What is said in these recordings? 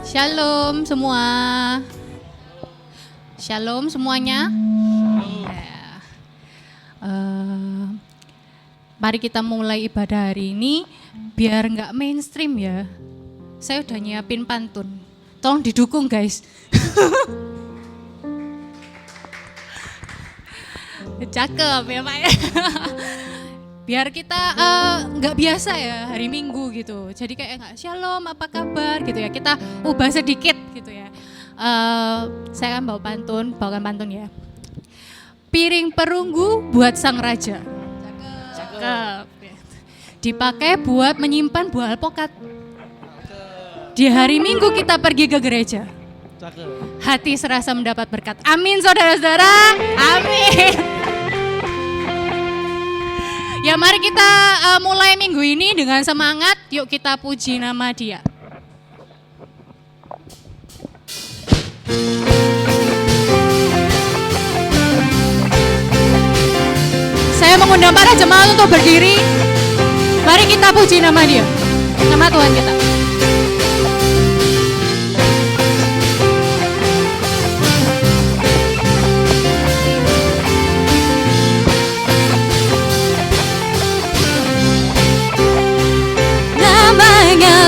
Shalom semua. Shalom semuanya. Mari kita mulai ibadah hari ini biar nggak mainstream ya. Saya udah nyiapin pantun. Tolong didukung guys. Cakep ya Pak ya. Biar kita nggak biasa ya hari Minggu gitu. Jadi kayak nggak shalom apa kabar gitu ya. Kita ubah sedikit gitu ya. Saya akan bawakan pantun ya. Piring perunggu buat sang raja. Cakep. Dipakai buat menyimpan buah alpukat. Di hari Minggu kita pergi ke gereja. Hati serasa mendapat berkat. Amin saudara-saudara. Amin. Ya mari kita mulai minggu ini dengan semangat. Yuk kita puji nama Dia. Saya mengundang para jemaat untuk berdiri. Mari kita puji nama Dia. Nama Tuhan kita.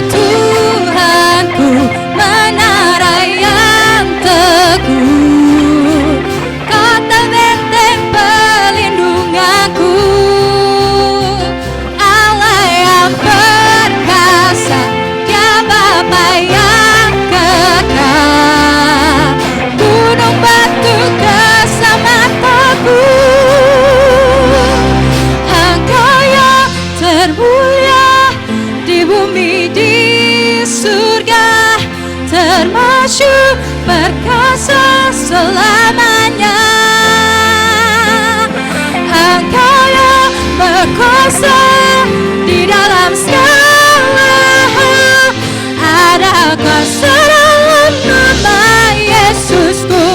Tuhanku menara yang teguh, kota benteng pelindunganku, Allah yang perkasa, Dia Bapa yang kekal, gunung batu keselamatanku, Engkau yang termulia di bumi di surga, termasyur perkasa selamanya. Engkau yang berkuasa di dalam segala hal, ada kuasa dalam nama Yesusku.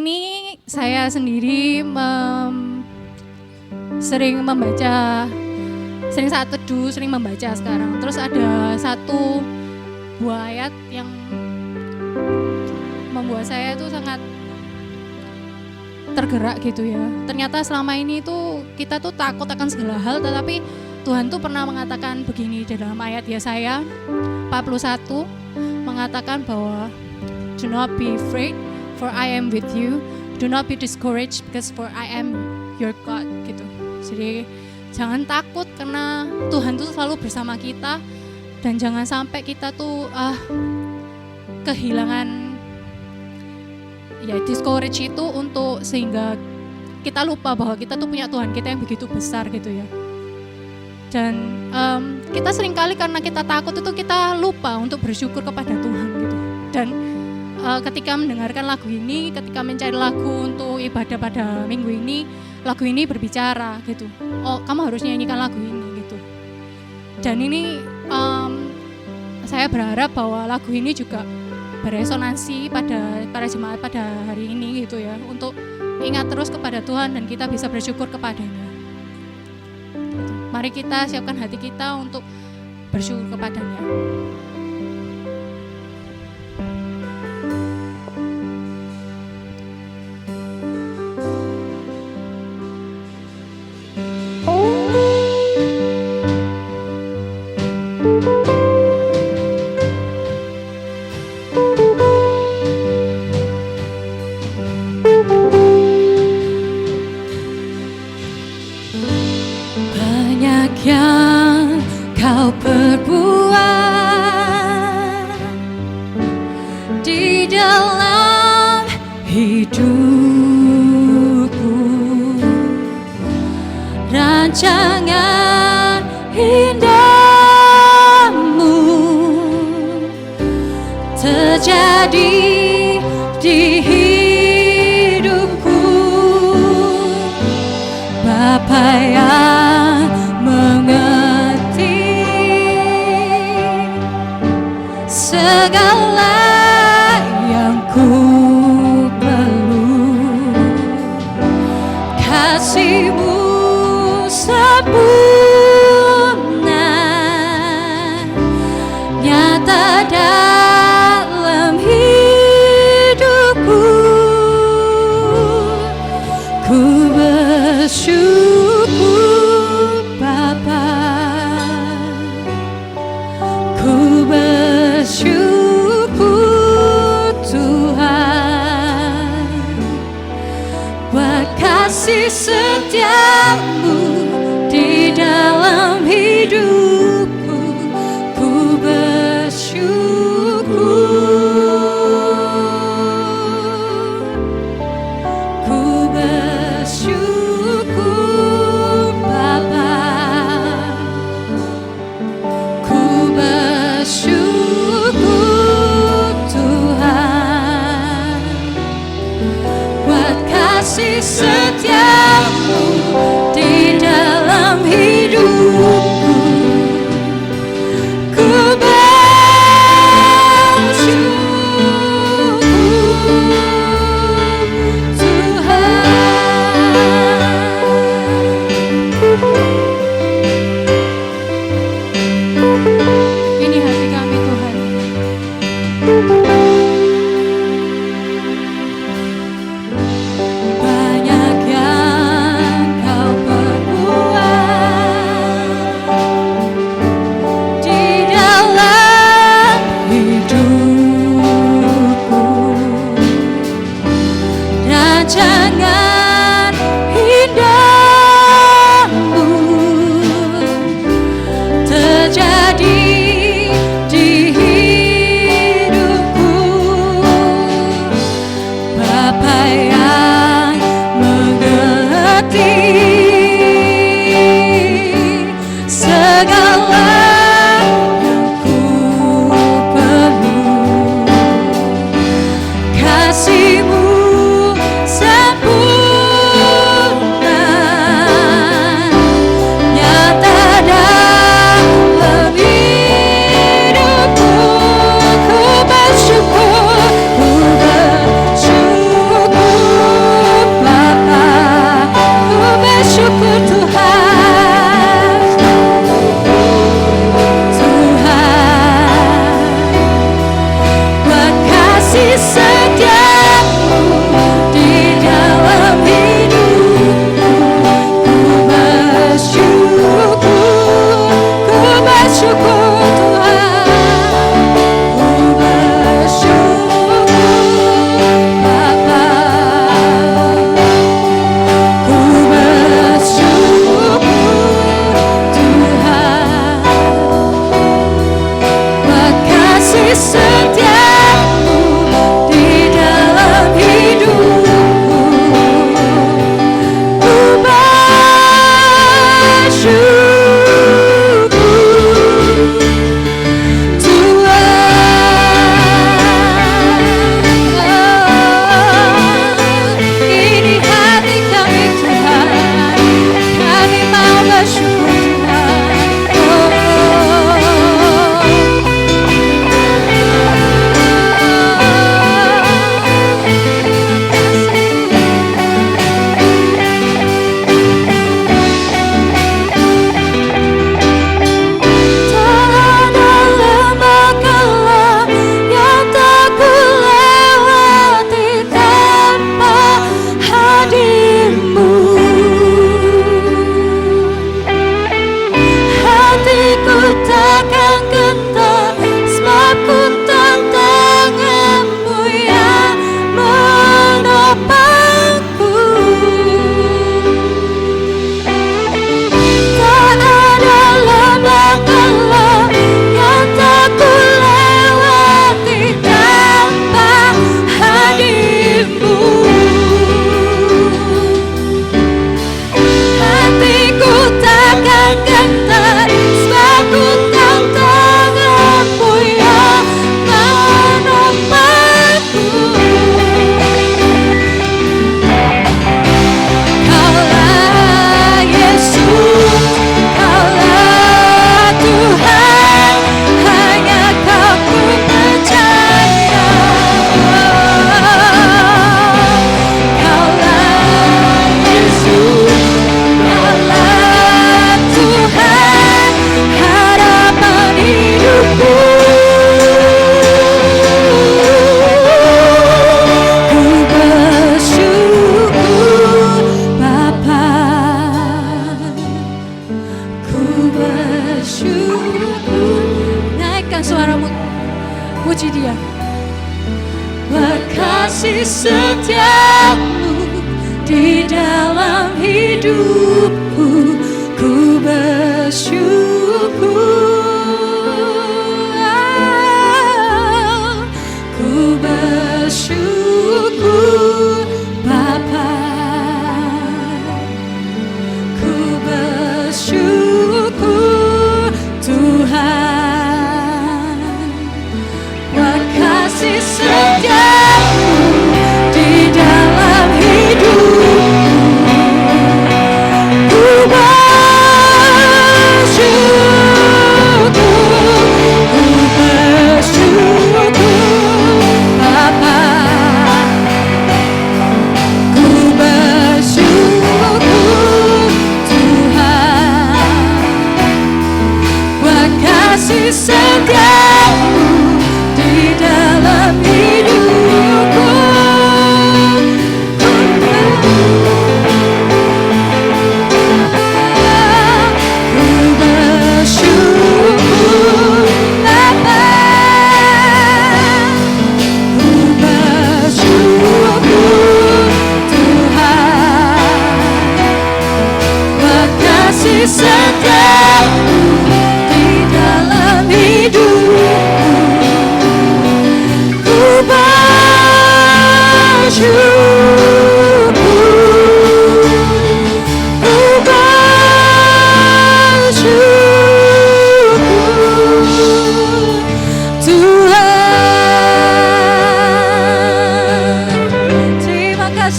ini saya sendiri sering saat teduh sering membaca sekarang. Terus ada satu buah ayat yang membuat saya tuh sangat tergerak gitu ya. Ternyata selama ini tuh kita tuh takut akan segala hal, tetapi Tuhan tuh pernah mengatakan begini di dalam ayat Yesaya 41 mengatakan bahwa do not be afraid for I am with you, do not be discouraged because for I am your God gitu. Jadi jangan takut karena Tuhan tuh selalu bersama kita, dan jangan sampai kita tuh kehilangan ya discourage itu untuk sehingga kita lupa bahwa kita tuh punya Tuhan kita yang begitu besar gitu ya. Dan kita seringkali karena kita takut itu kita lupa untuk bersyukur kepada Tuhan gitu. Dan ketika mendengarkan lagu ini, ketika mencari lagu untuk ibadah pada minggu ini, lagu ini berbicara gitu. Oh, kamu harus nyanyikan lagu ini gitu. Dan ini saya berharap bahwa lagu ini juga beresonansi pada para jemaat pada hari ini gitu ya, untuk ingat terus kepada Tuhan dan kita bisa bersyukur kepadanya. Mari kita siapkan hati kita untuk bersyukur kepadanya. Banyak yang kau perbuat di dalam hidupku, rancangan indahmu terjadi di hidupku. Bapa yang mengerti segala yang ku perlu, kasih-Mu sempurna nyata dalam hidupku. Ku bersyukur Bapa, ku bersyukur Tuhan, buat kasih setiamu di dalam hidupku. Ku bersyukur, ku bersyukur Bapa, ku bersyukur Tuhan, buat kasih setiamu di dalam hidupku. Ku bersyukur Tuhan. Ini hati kami Tuhan. Banyak yang kau perbuat di dalam hidupku, rancangan indahmu terjadi di hidupku. Bapa yang mengerti segala yang ku perlu, kasih-Mu sempurna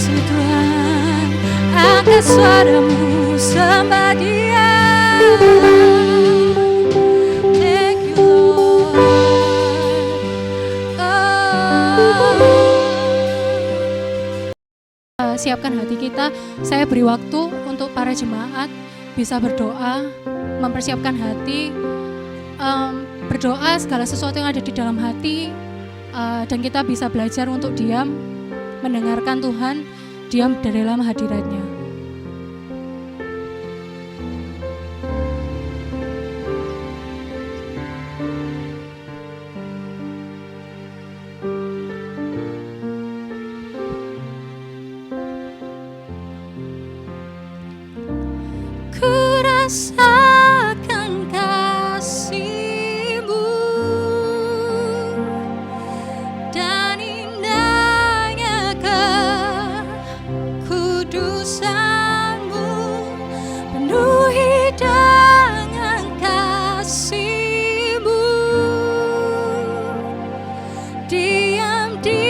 kasih Tuhan, angkat suaramu sembah Dia. Thank you Lord. Siapkan hati kita. Saya beri waktu untuk para jemaat bisa berdoa, mempersiapkan hati, berdoa segala sesuatu yang ada di dalam hati, dan kita bisa belajar untuk diam, mendengarkan Tuhan, diam di dalam hadirat-Nya. Ku rasakan kasih-Mu dan indahnya kekudusan-Mu, penuhi dengan kasih-Mu, diam di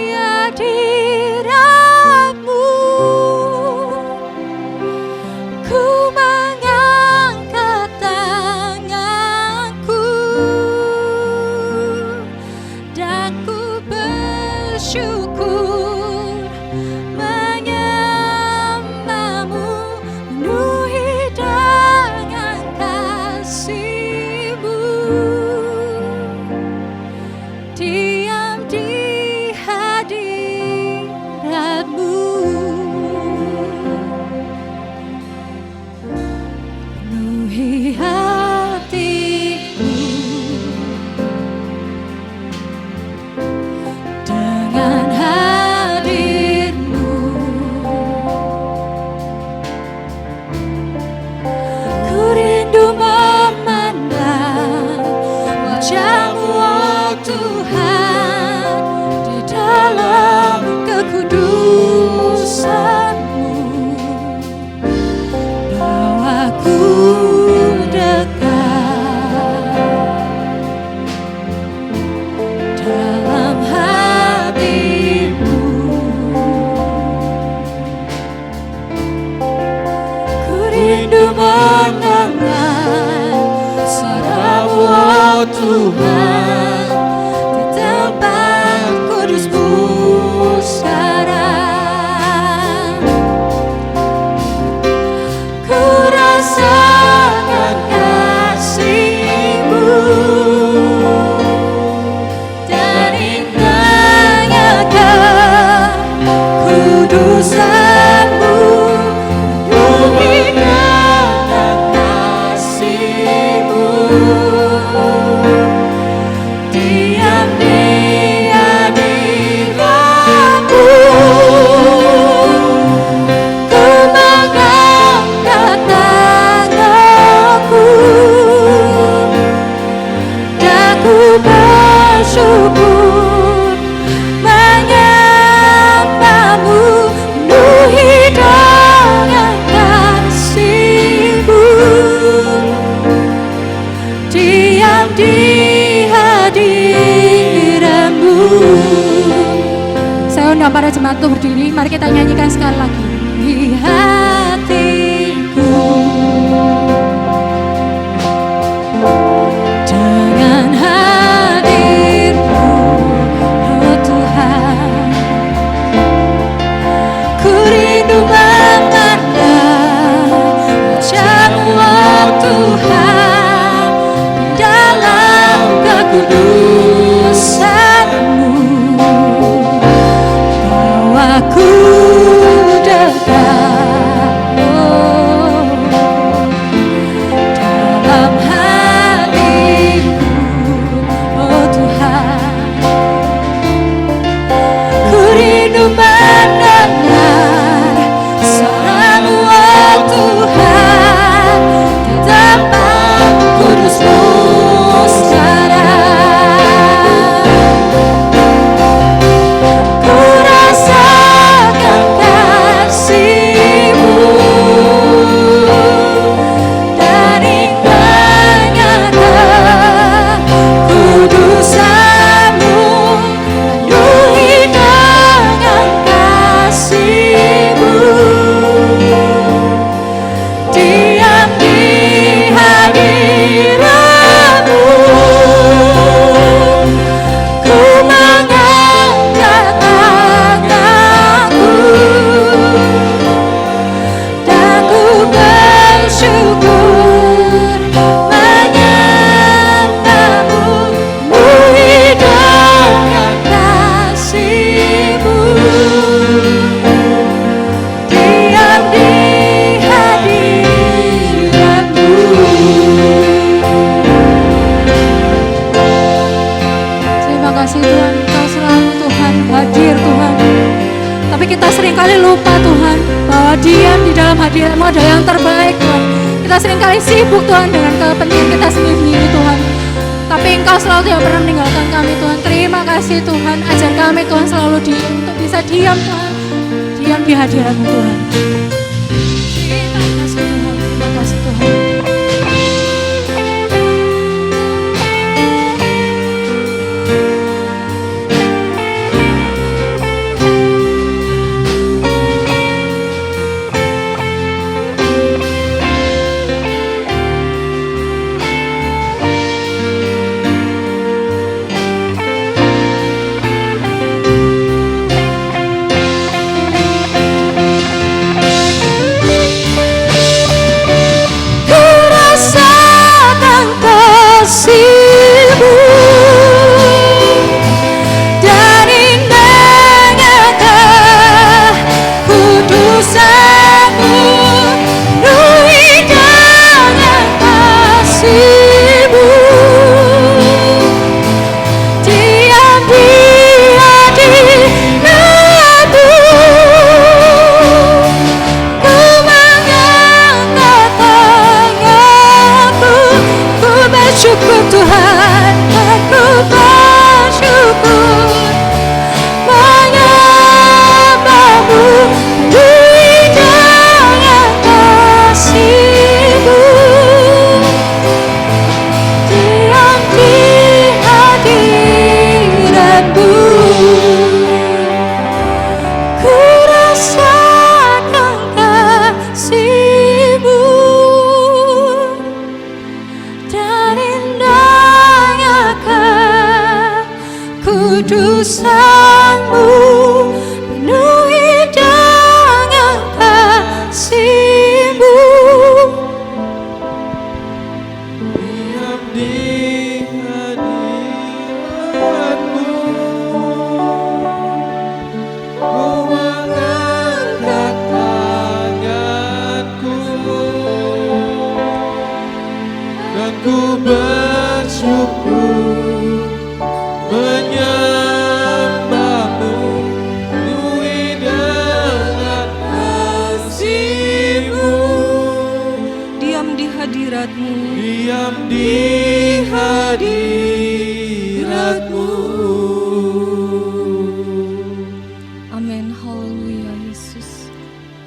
hadirat-Mu. Ku mengangkat tanganku dan ku bersyukur menyembah-Mu, penuhi dengan kasih-Mu, diam di hadirat-Mu. Penuhi hatiku dengan hadir-Mu. Ku rindu memandang wajah-Mu, oh Tuhan, di dalam kekudusan-Mu. Bawaku dekat dalam hati-Mu. Ku rindu mendengar suara-Mu, oh Tuhan, di tempat kudus-Mu sekarang. Ku rasakan kasih-Mu dan indahnya kekudusan-Mu, penuhi dengan kasih-Mu, diam di hadirat-Mu. Ku mengangkat tanganku dan ku bersyukur menyembah-Mu, penuhi dengan kasih-Mu, diam di hadirat-Mu. Saya undang para jemaat untuk berdiri. Mari kita nyanyikan sekali lagi. Di hatiku dengan hadir-Mu, oh Tuhan. Ku rindu memandang wajah-Mu, oh Tuhan, di dalam kekudusan-Mu. Bawaku dekat, oh seringkali lupa Tuhan, bahwa diam di dalam hadirat-Mu adalah yang terbaik Tuhan. Kita seringkali sibuk Tuhan dengan kepentingan kita sendiri Tuhan. Tapi Engkau selalu tidak pernah meninggalkan kami Tuhan. Terima kasih Tuhan, ajar kami Tuhan selalu diam, untuk bisa diam Tuhan. Diam di hadirat-Mu Tuhan. Terima kasih Tuhan, terima kasih Tuhan.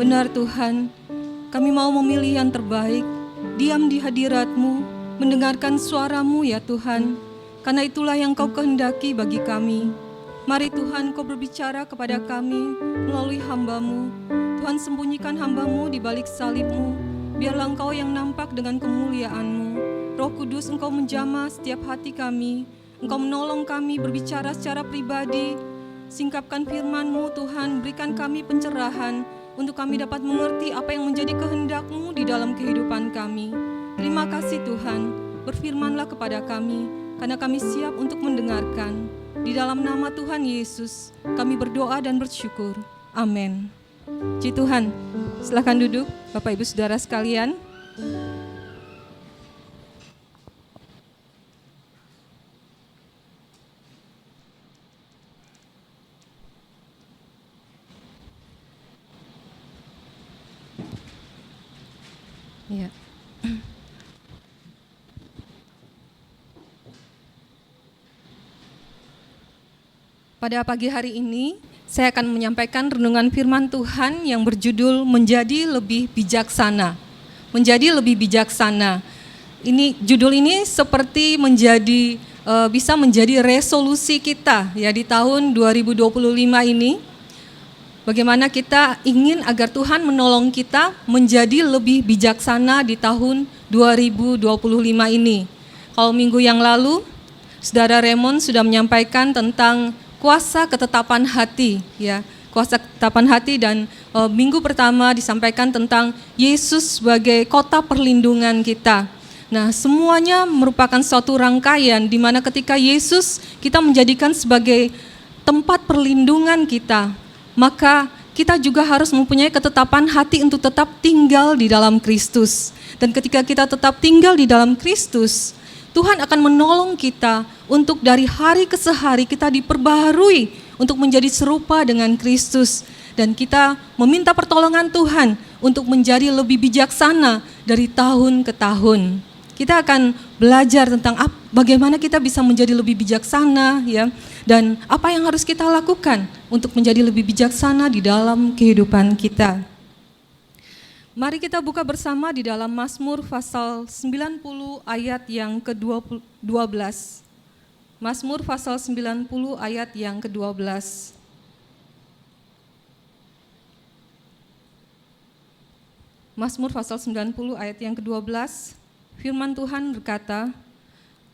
Benar Tuhan, kami mau memilih yang terbaik, diam di hadirat-Mu, mendengarkan suara-Mu ya Tuhan, karena itulah yang Kau kehendaki bagi kami. Mari Tuhan Kau berbicara kepada kami melalui hamba-Mu. Tuhan sembunyikan hamba-Mu di balik salib-Mu, biarlah Engkau yang nampak dengan kemuliaan-Mu. Roh Kudus Engkau menjamah setiap hati kami, Engkau menolong kami berbicara secara pribadi. Singkapkan firman-Mu Tuhan, berikan kami pencerahan, untuk kami dapat mengerti apa yang menjadi kehendak-Mu di dalam kehidupan kami. Terima kasih Tuhan, berfirmanlah kepada kami, karena kami siap untuk mendengarkan. Di dalam nama Tuhan Yesus, kami berdoa dan bersyukur. Amin. Puji Tuhan, silakan duduk Bapak Ibu Saudara sekalian. Ya. Pada pagi hari ini, saya akan menyampaikan renungan firman Tuhan yang berjudul Menjadi Lebih Bijaksana. Menjadi lebih bijaksana. Ini judul ini seperti bisa menjadi resolusi kita ya di tahun 2025 ini. Bagaimana kita ingin agar Tuhan menolong kita menjadi lebih bijaksana di tahun 2025 ini. Kalau minggu yang lalu, Saudara Raymond sudah menyampaikan tentang kuasa ketetapan hati, ya, kuasa ketetapan hati, dan minggu pertama disampaikan tentang Yesus sebagai kota perlindungan kita. Nah, semuanya merupakan suatu rangkaian di mana ketika Yesus kita menjadikan sebagai tempat perlindungan kita, maka kita juga harus mempunyai ketetapan hati untuk tetap tinggal di dalam Kristus. Dan ketika kita tetap tinggal di dalam Kristus, Tuhan akan menolong kita untuk dari hari ke hari kita diperbaharui untuk menjadi serupa dengan Kristus. dan kita meminta pertolongan Tuhan untuk menjadi lebih bijaksana dari tahun ke tahun. Kita akan belajar tentang bagaimana kita bisa menjadi lebih bijaksana, ya, dan apa yang harus kita lakukan untuk menjadi lebih bijaksana di dalam kehidupan kita. Mari kita buka bersama di dalam Mazmur pasal 90 ayat yang ke-12. Mazmur pasal 90 ayat yang ke-12. Mazmur pasal 90 ayat yang ke-12, firman Tuhan berkata,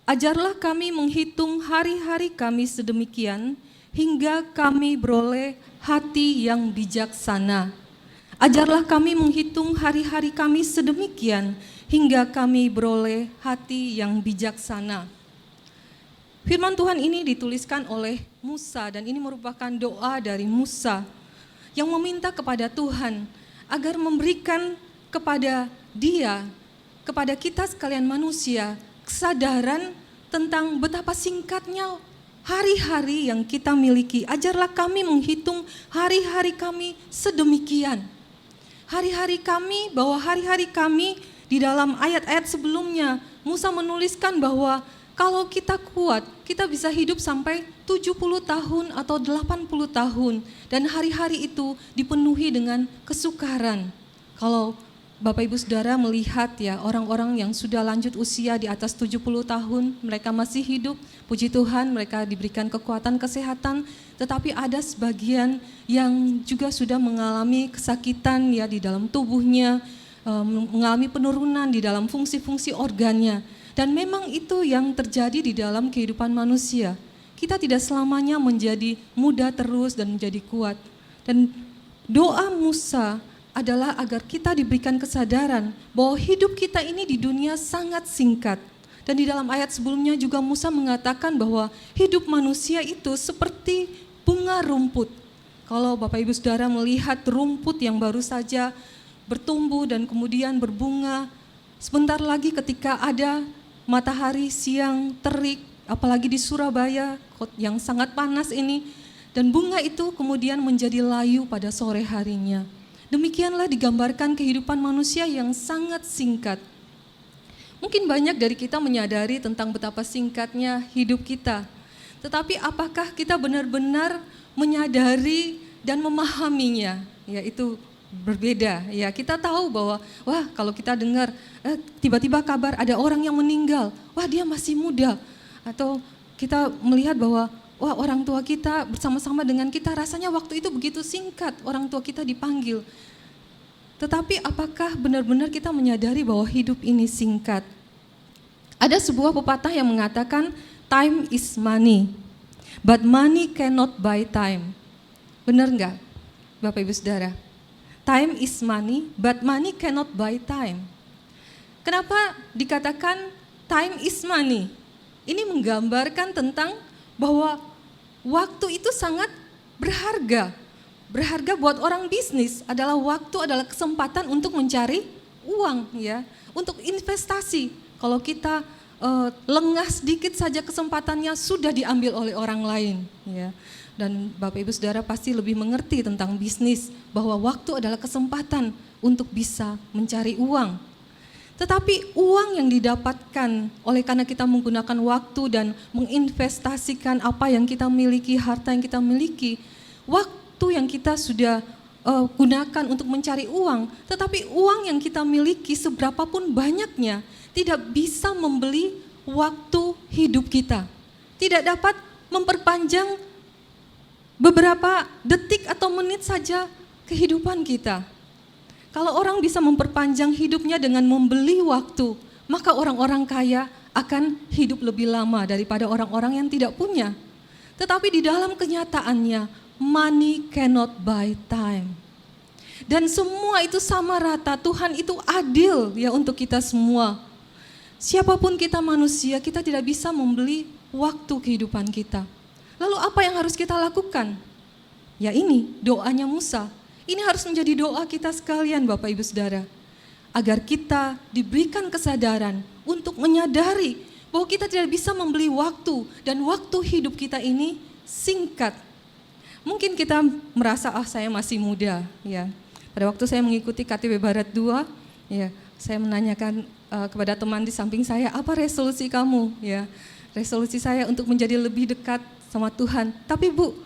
"Ajarlah kami menghitung hari-hari kami sedemikian, hingga kami beroleh hati yang bijaksana. Ajarlah kami menghitung hari-hari kami sedemikian, hingga kami beroleh hati yang bijaksana." Firman Tuhan ini dituliskan oleh Musa, dan ini merupakan doa dari Musa yang meminta kepada Tuhan agar memberikan kepada dia, kepada kita sekalian manusia, kesadaran tentang betapa singkatnya hari-hari yang kita miliki. Ajarlah kami menghitung hari-hari kami sedemikian. Hari-hari kami, bahwa hari-hari kami di dalam ayat-ayat sebelumnya, Musa menuliskan bahwa kalau kita kuat, kita bisa hidup sampai 70 tahun atau 80 tahun. Dan hari-hari itu dipenuhi dengan kesukaran. Kalau Bapak Ibu Saudara melihat ya orang-orang yang sudah lanjut usia di atas 70 tahun, mereka masih hidup, puji Tuhan mereka diberikan kekuatan kesehatan, tetapi ada sebagian yang juga sudah mengalami kesakitan ya di dalam tubuhnya, mengalami penurunan di dalam fungsi-fungsi organnya. Dan memang itu yang terjadi di dalam kehidupan manusia. Kita tidak selamanya menjadi muda terus dan menjadi kuat. Dan doa Musa adalah agar kita diberikan kesadaran bahwa hidup kita ini di dunia sangat singkat. Dan di dalam ayat sebelumnya juga Musa mengatakan bahwa hidup manusia itu seperti bunga rumput. Kalau Bapak Ibu Saudara melihat rumput yang baru saja bertumbuh dan kemudian berbunga, sebentar lagi ketika ada matahari siang terik, apalagi di Surabaya yang sangat panas ini, dan bunga itu kemudian menjadi layu pada sore harinya. Demikianlah digambarkan kehidupan manusia yang sangat singkat. Mungkin banyak dari kita menyadari tentang betapa singkatnya hidup kita. Tetapi apakah kita benar-benar menyadari dan memahaminya? Ya, itu berbeda. Ya, kita tahu bahwa kalau kita dengar tiba-tiba kabar ada orang yang meninggal, dia masih muda. Atau kita melihat bahwa orang tua kita bersama-sama dengan kita, rasanya waktu itu begitu singkat orang tua kita dipanggil. Tetapi apakah benar-benar kita menyadari bahwa hidup ini singkat? Ada sebuah pepatah yang mengatakan, time is money, but money cannot buy time. Benar enggak, Bapak Ibu Saudara? Time is money, but money cannot buy time. Kenapa dikatakan time is money? Ini menggambarkan tentang bahwa waktu itu sangat berharga. Berharga buat orang bisnis adalah waktu, adalah kesempatan untuk mencari uang, ya, untuk investasi. Kalau kita lengah sedikit saja kesempatannya sudah diambil oleh orang lain, ya. Dan Bapak Ibu Saudara pasti lebih mengerti tentang bisnis, bahwa waktu adalah kesempatan untuk bisa mencari uang. Tetapi uang yang didapatkan oleh karena kita menggunakan waktu dan menginvestasikan apa yang kita miliki, harta yang kita miliki, waktu yang kita sudah gunakan untuk mencari uang, tetapi uang yang kita miliki seberapapun banyaknya tidak bisa membeli waktu hidup kita. Tidak dapat memperpanjang beberapa detik atau menit saja kehidupan kita. Kalau orang bisa memperpanjang hidupnya dengan membeli waktu, maka orang-orang kaya akan hidup lebih lama daripada orang-orang yang tidak punya. Tetapi di dalam kenyataannya, money cannot buy time. Dan semua itu sama rata, Tuhan itu adil ya untuk kita semua. Siapapun kita manusia, kita tidak bisa membeli waktu kehidupan kita. Lalu apa yang harus kita lakukan? Ya ini, doanya Musa. Ini harus menjadi doa kita sekalian Bapak Ibu Saudara. Agar kita diberikan kesadaran untuk menyadari bahwa kita tidak bisa membeli waktu dan waktu hidup kita ini singkat. Mungkin kita merasa saya masih muda, ya. Pada waktu saya mengikuti KTB Barat 2, ya, saya menanyakan kepada teman di samping saya, apa resolusi kamu? Ya, resolusi saya untuk menjadi lebih dekat sama Tuhan. Tapi Bu,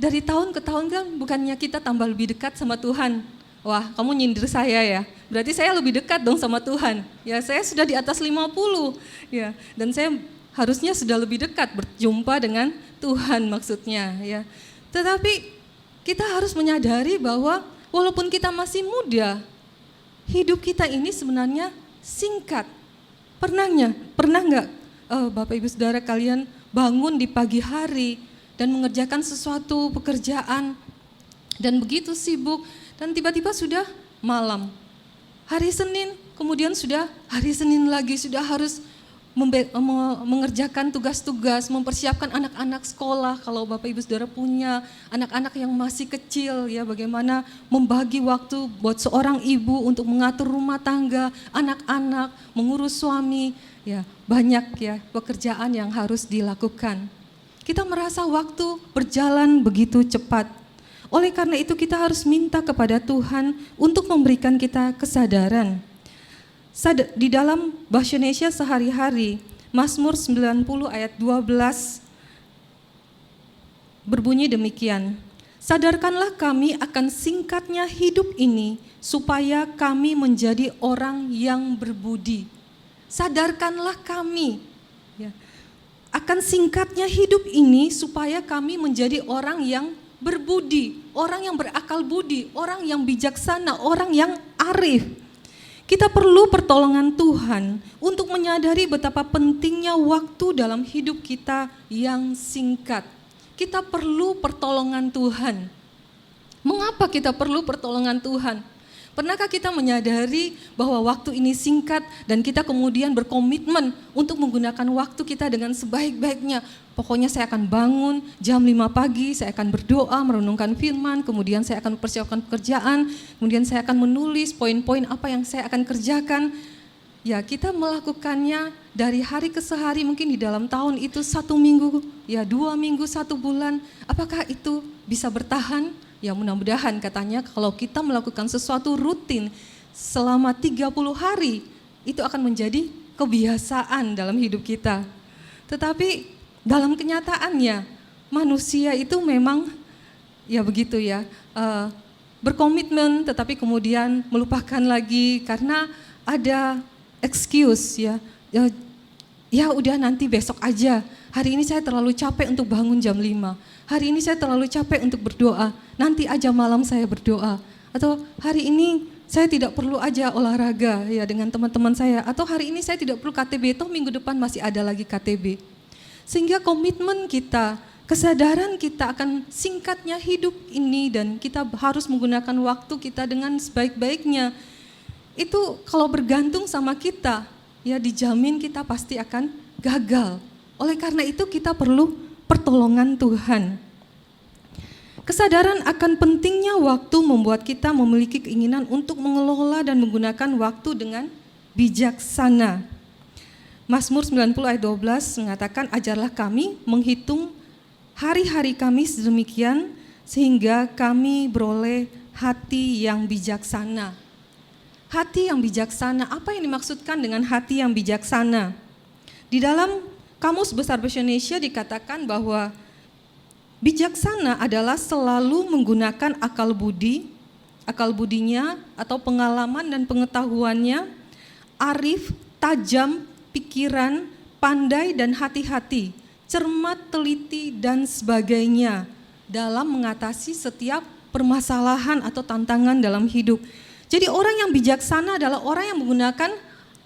dari tahun ke tahun kan bukannya kita tambah lebih dekat sama Tuhan? Wah, kamu nyindir saya ya. Berarti saya lebih dekat dong sama Tuhan. Ya, saya sudah di atas 50, ya. Dan saya harusnya sudah lebih dekat berjumpa dengan Tuhan maksudnya, ya. Tetapi kita harus menyadari bahwa walaupun kita masih muda, hidup kita ini sebenarnya singkat. Pernah nggak Bapak Ibu Saudara kalian bangun di pagi hari dan mengerjakan sesuatu pekerjaan dan begitu sibuk dan tiba-tiba sudah malam. Hari Senin, kemudian sudah hari Senin lagi, sudah harus mengerjakan tugas-tugas, mempersiapkan anak-anak sekolah. Kalau Bapak Ibu Saudara punya anak-anak yang masih kecil, ya, bagaimana membagi waktu buat seorang ibu untuk mengatur rumah tangga, anak-anak, mengurus suami, ya, banyak ya pekerjaan yang harus dilakukan. Kita merasa waktu berjalan begitu cepat. Oleh karena itu kita harus minta kepada Tuhan untuk memberikan kita kesadaran. Di dalam Bahasa Indonesia sehari-hari, Mazmur 90 ayat 12 berbunyi demikian. Sadarkanlah kami akan singkatnya hidup ini supaya kami menjadi orang yang berbudi. Sadarkanlah kami ya, akan singkatnya hidup ini supaya kami menjadi orang yang berbudi, orang yang berakal budi, orang yang bijaksana, orang yang arif. Kita perlu pertolongan Tuhan untuk menyadari betapa pentingnya waktu dalam hidup kita yang singkat. Kita perlu pertolongan Tuhan. Mengapa kita perlu pertolongan Tuhan? Pernahkah kita menyadari bahwa waktu ini singkat dan kita kemudian berkomitmen untuk menggunakan waktu kita dengan sebaik-baiknya? Pokoknya saya akan bangun jam 5 pagi, saya akan berdoa, merenungkan firman, kemudian saya akan persiapkan pekerjaan, kemudian saya akan menulis poin-poin apa yang saya akan kerjakan. Ya, kita melakukannya dari hari ke hari, mungkin di dalam tahun itu 1 minggu, ya 2 minggu, 1 bulan. Apakah itu bisa bertahan? Ya mudah-mudahan katanya kalau kita melakukan sesuatu rutin selama 30 hari, itu akan menjadi kebiasaan dalam hidup kita. Tetapi dalam kenyataannya manusia itu memang ya begitu ya, berkomitmen tetapi kemudian melupakan lagi karena ada excuse ya, ya udah nanti besok aja, hari ini saya terlalu capek untuk bangun jam 5. Hari ini saya terlalu capek untuk berdoa, nanti aja malam saya berdoa. Atau hari ini saya tidak perlu aja olahraga ya dengan teman-teman saya. Atau hari ini saya tidak perlu KTB, toh minggu depan masih ada lagi KTB. Sehingga komitmen kita, kesadaran kita akan singkatnya hidup ini dan kita harus menggunakan waktu kita dengan sebaik-baiknya. Itu kalau bergantung sama kita, ya dijamin kita pasti akan gagal. Oleh karena itu kita perlu pertolongan Tuhan. Kesadaran akan pentingnya waktu membuat kita memiliki keinginan untuk mengelola dan menggunakan waktu dengan bijaksana. Mazmur 90 ayat 12 mengatakan, ajarlah kami menghitung hari-hari kami sedemikian sehingga kami beroleh hati yang bijaksana. Hati yang bijaksana, apa yang dimaksudkan dengan hati yang bijaksana? Di dalam Kamus Besar Bahasa Indonesia dikatakan bahwa bijaksana adalah selalu menggunakan akal budinya atau pengalaman dan pengetahuannya, arif, tajam, pikiran, pandai dan hati-hati, cermat, teliti dan sebagainya dalam mengatasi setiap permasalahan atau tantangan dalam hidup. Jadi orang yang bijaksana adalah orang yang menggunakan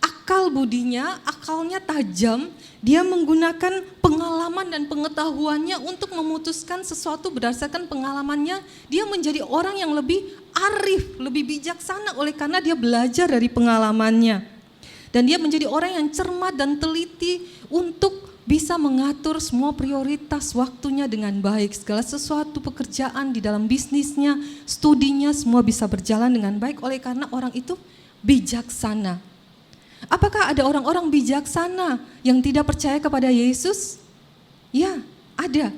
akal budinya, akalnya tajam. Dia menggunakan pengalaman dan pengetahuannya untuk memutuskan sesuatu berdasarkan pengalamannya. Dia menjadi orang yang lebih arif, lebih bijaksana oleh karena dia belajar dari pengalamannya. Dan dia menjadi orang yang cermat dan teliti untuk bisa mengatur semua prioritas waktunya dengan baik. Segala sesuatu pekerjaan di dalam bisnisnya, studinya semua bisa berjalan dengan baik oleh karena orang itu bijaksana. Apakah ada orang-orang bijaksana yang tidak percaya kepada Yesus? Ya, ada.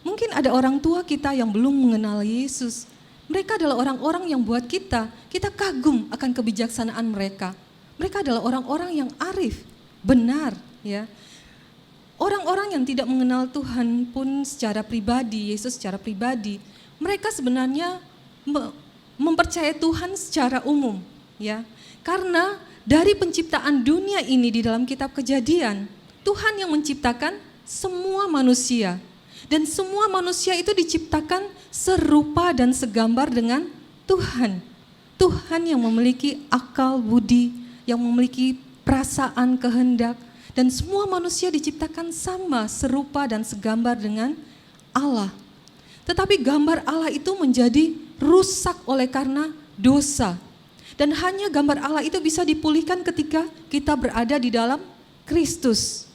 Mungkin ada orang tua kita yang belum mengenal Yesus. Mereka adalah orang-orang yang buat kita kagum akan kebijaksanaan mereka. Mereka adalah orang-orang yang arif, benar, ya. Orang-orang yang tidak mengenal Tuhan pun secara pribadi, Yesus secara pribadi, mereka sebenarnya mempercayai Tuhan secara umum, ya. Karena dari penciptaan dunia ini di dalam kitab Kejadian, Tuhan yang menciptakan semua manusia. Dan semua manusia itu diciptakan serupa dan segambar dengan Tuhan. Tuhan yang memiliki akal budi, yang memiliki perasaan kehendak, dan semua manusia diciptakan sama, serupa dan segambar dengan Allah. Tetapi gambar Allah itu menjadi rusak oleh karena dosa. Dan hanya gambar Allah itu bisa dipulihkan ketika kita berada di dalam Kristus.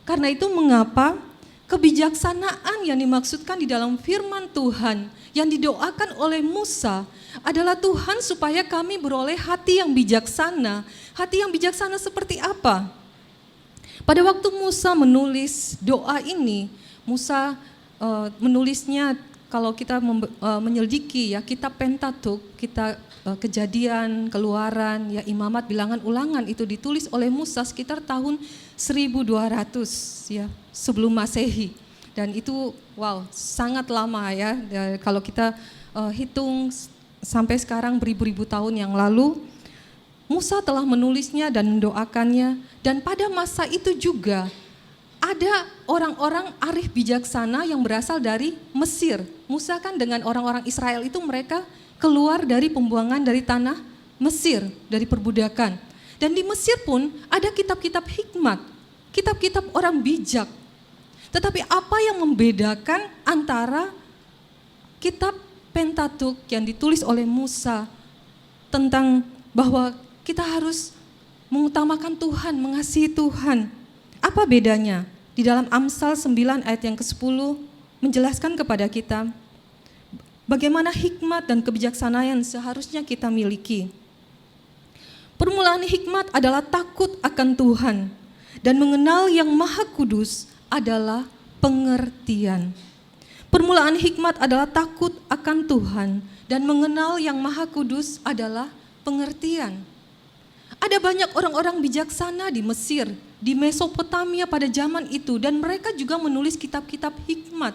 Karena itu mengapa kebijaksanaan yang dimaksudkan di dalam firman Tuhan yang didoakan oleh Musa adalah Tuhan supaya kami beroleh hati yang bijaksana. Hati yang bijaksana seperti apa? Pada waktu Musa menulis doa ini, Musa menulisnya kalau kita menyelidiki ya kitab Pentatuk, kitab Kejadian, Keluaran, ya Imamat, Bilangan, Ulangan itu ditulis oleh Musa sekitar tahun 1200 ya sebelum Masehi. Dan itu sangat lama ya kalau kita hitung sampai sekarang beribu-ribu tahun yang lalu. Musa telah menulisnya dan mendoakannya, dan pada masa itu juga ada orang-orang arif bijaksana yang berasal dari Mesir. Musa kan dengan orang-orang Israel itu mereka keluar dari pembuangan dari tanah Mesir, dari perbudakan. Dan di Mesir pun ada kitab-kitab hikmat, kitab-kitab orang bijak. Tetapi apa yang membedakan antara kitab Pentatuk yang ditulis oleh Musa tentang bahwa kita harus mengutamakan Tuhan, mengasihi Tuhan. Apa bedanya? Di dalam Amsal 9 ayat yang ke-10 menjelaskan kepada kita bagaimana hikmat dan kebijaksanaan seharusnya kita miliki. Permulaan hikmat adalah takut akan Tuhan, dan mengenal yang Maha Kudus adalah pengertian. Permulaan hikmat adalah takut akan Tuhan, dan mengenal yang Maha Kudus adalah pengertian. Ada banyak orang-orang bijaksana di Mesir, di Mesopotamia pada zaman itu, dan mereka juga menulis kitab-kitab hikmat.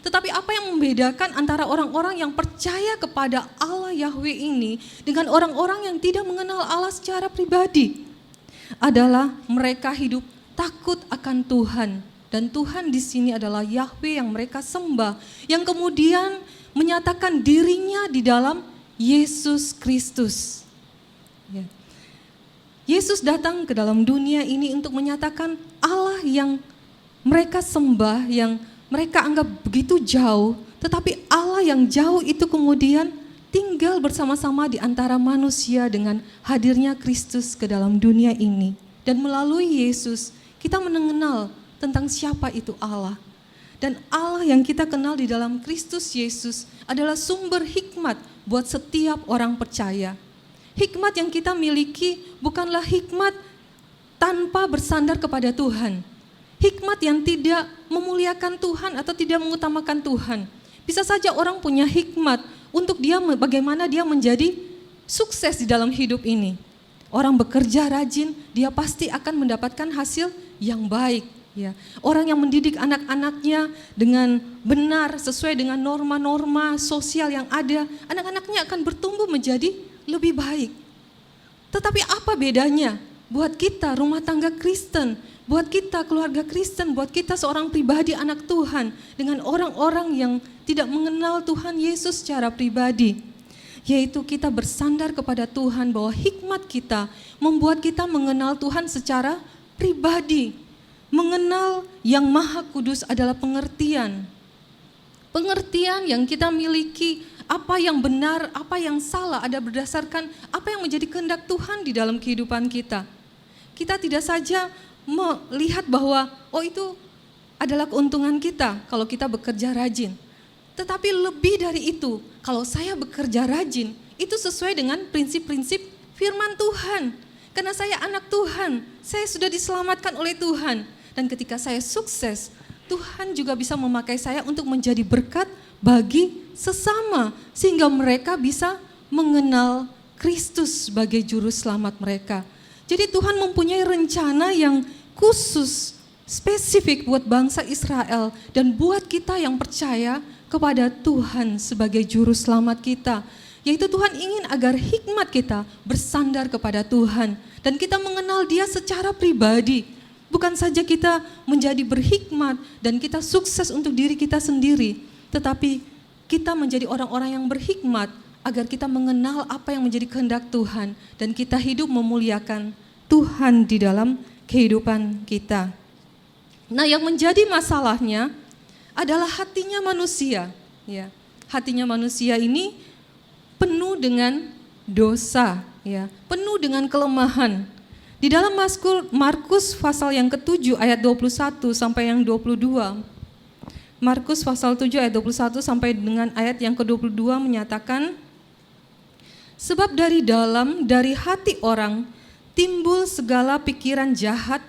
Tetapi apa yang membedakan antara orang-orang yang percaya kepada Allah Yahweh ini dengan orang-orang yang tidak mengenal Allah secara pribadi adalah mereka hidup takut akan Tuhan. Dan Tuhan di sini adalah Yahweh yang mereka sembah, yang kemudian menyatakan dirinya di dalam Yesus Kristus. Ya. Yesus datang ke dalam dunia ini untuk menyatakan Allah yang mereka sembah, yang mereka anggap begitu jauh, tetapi Allah yang jauh itu kemudian tinggal bersama-sama di antara manusia dengan hadirnya Kristus ke dalam dunia ini. Dan melalui Yesus kita mengenal tentang siapa itu Allah. Dan Allah yang kita kenal di dalam Kristus Yesus adalah sumber hikmat buat setiap orang percaya. Hikmat yang kita miliki bukanlah hikmat tanpa bersandar kepada Tuhan. Hikmat yang tidak memuliakan Tuhan atau tidak mengutamakan Tuhan. Bisa saja orang punya hikmat untuk dia bagaimana dia menjadi sukses di dalam hidup ini. Orang bekerja rajin, dia pasti akan mendapatkan hasil yang baik. Ya. Orang yang mendidik anak-anaknya dengan benar sesuai dengan norma-norma sosial yang ada, anak-anaknya akan bertumbuh menjadi lebih baik. Tetapi apa bedanya buat kita rumah tangga Kristen, buat kita keluarga Kristen, buat kita seorang pribadi anak Tuhan dengan orang-orang yang tidak mengenal Tuhan Yesus secara pribadi? Yaitu kita bersandar kepada Tuhan bahwa hikmat kita membuat kita mengenal Tuhan secara pribadi. Mengenal yang Maha Kudus adalah pengertian. Pengertian yang kita miliki, apa yang benar, apa yang salah ada berdasarkan apa yang menjadi kehendak Tuhan di dalam kehidupan kita. Kita tidak saja melihat bahwa itu adalah keuntungan kita kalau kita bekerja rajin. Tetapi lebih dari itu, kalau saya bekerja rajin, itu sesuai dengan prinsip-prinsip firman Tuhan. Karena saya anak Tuhan, saya sudah diselamatkan oleh Tuhan. Dan ketika saya sukses, Tuhan juga bisa memakai saya untuk menjadi berkat bagi sesama, sehingga mereka bisa mengenal Kristus sebagai juru selamat mereka. Jadi Tuhan mempunyai rencana yang khusus, spesifik buat bangsa Israel dan buat kita yang percaya kepada Tuhan sebagai juru selamat kita. Yaitu Tuhan ingin agar hikmat kita bersandar kepada Tuhan dan kita mengenal Dia secara pribadi. Bukan saja kita menjadi berhikmat dan kita sukses untuk diri kita sendiri, tetapi kita menjadi orang-orang yang berhikmat agar kita mengenal apa yang menjadi kehendak Tuhan dan kita hidup memuliakan Tuhan di dalam kehidupan kita. Nah, yang menjadi masalahnya adalah hatinya manusia. Ya, hatinya manusia ini penuh dengan dosa, ya, penuh dengan kelemahan. Di dalam Markus pasal yang ke-7 ayat 21 sampai yang 22. Markus pasal 7 ayat 21 sampai dengan ayat yang ke-22 menyatakan, sebab dari hati orang timbul segala pikiran jahat,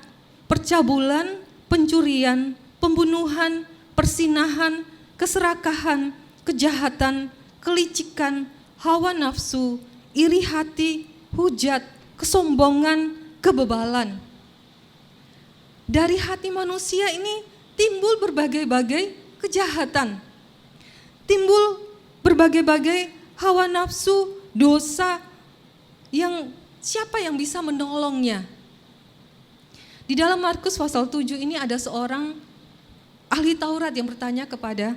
percabulan, pencurian, pembunuhan, persinahan, keserakahan, kejahatan, kelicikan, hawa nafsu, iri hati, hujat, kesombongan, kebebalan. Dari hati manusia ini timbul berbagai-bagai kejahatan, timbul berbagai-bagai hawa nafsu, dosa yang siapa yang bisa menolongnya? Di dalam Markus pasal 7 ini ada seorang ahli Taurat yang bertanya kepada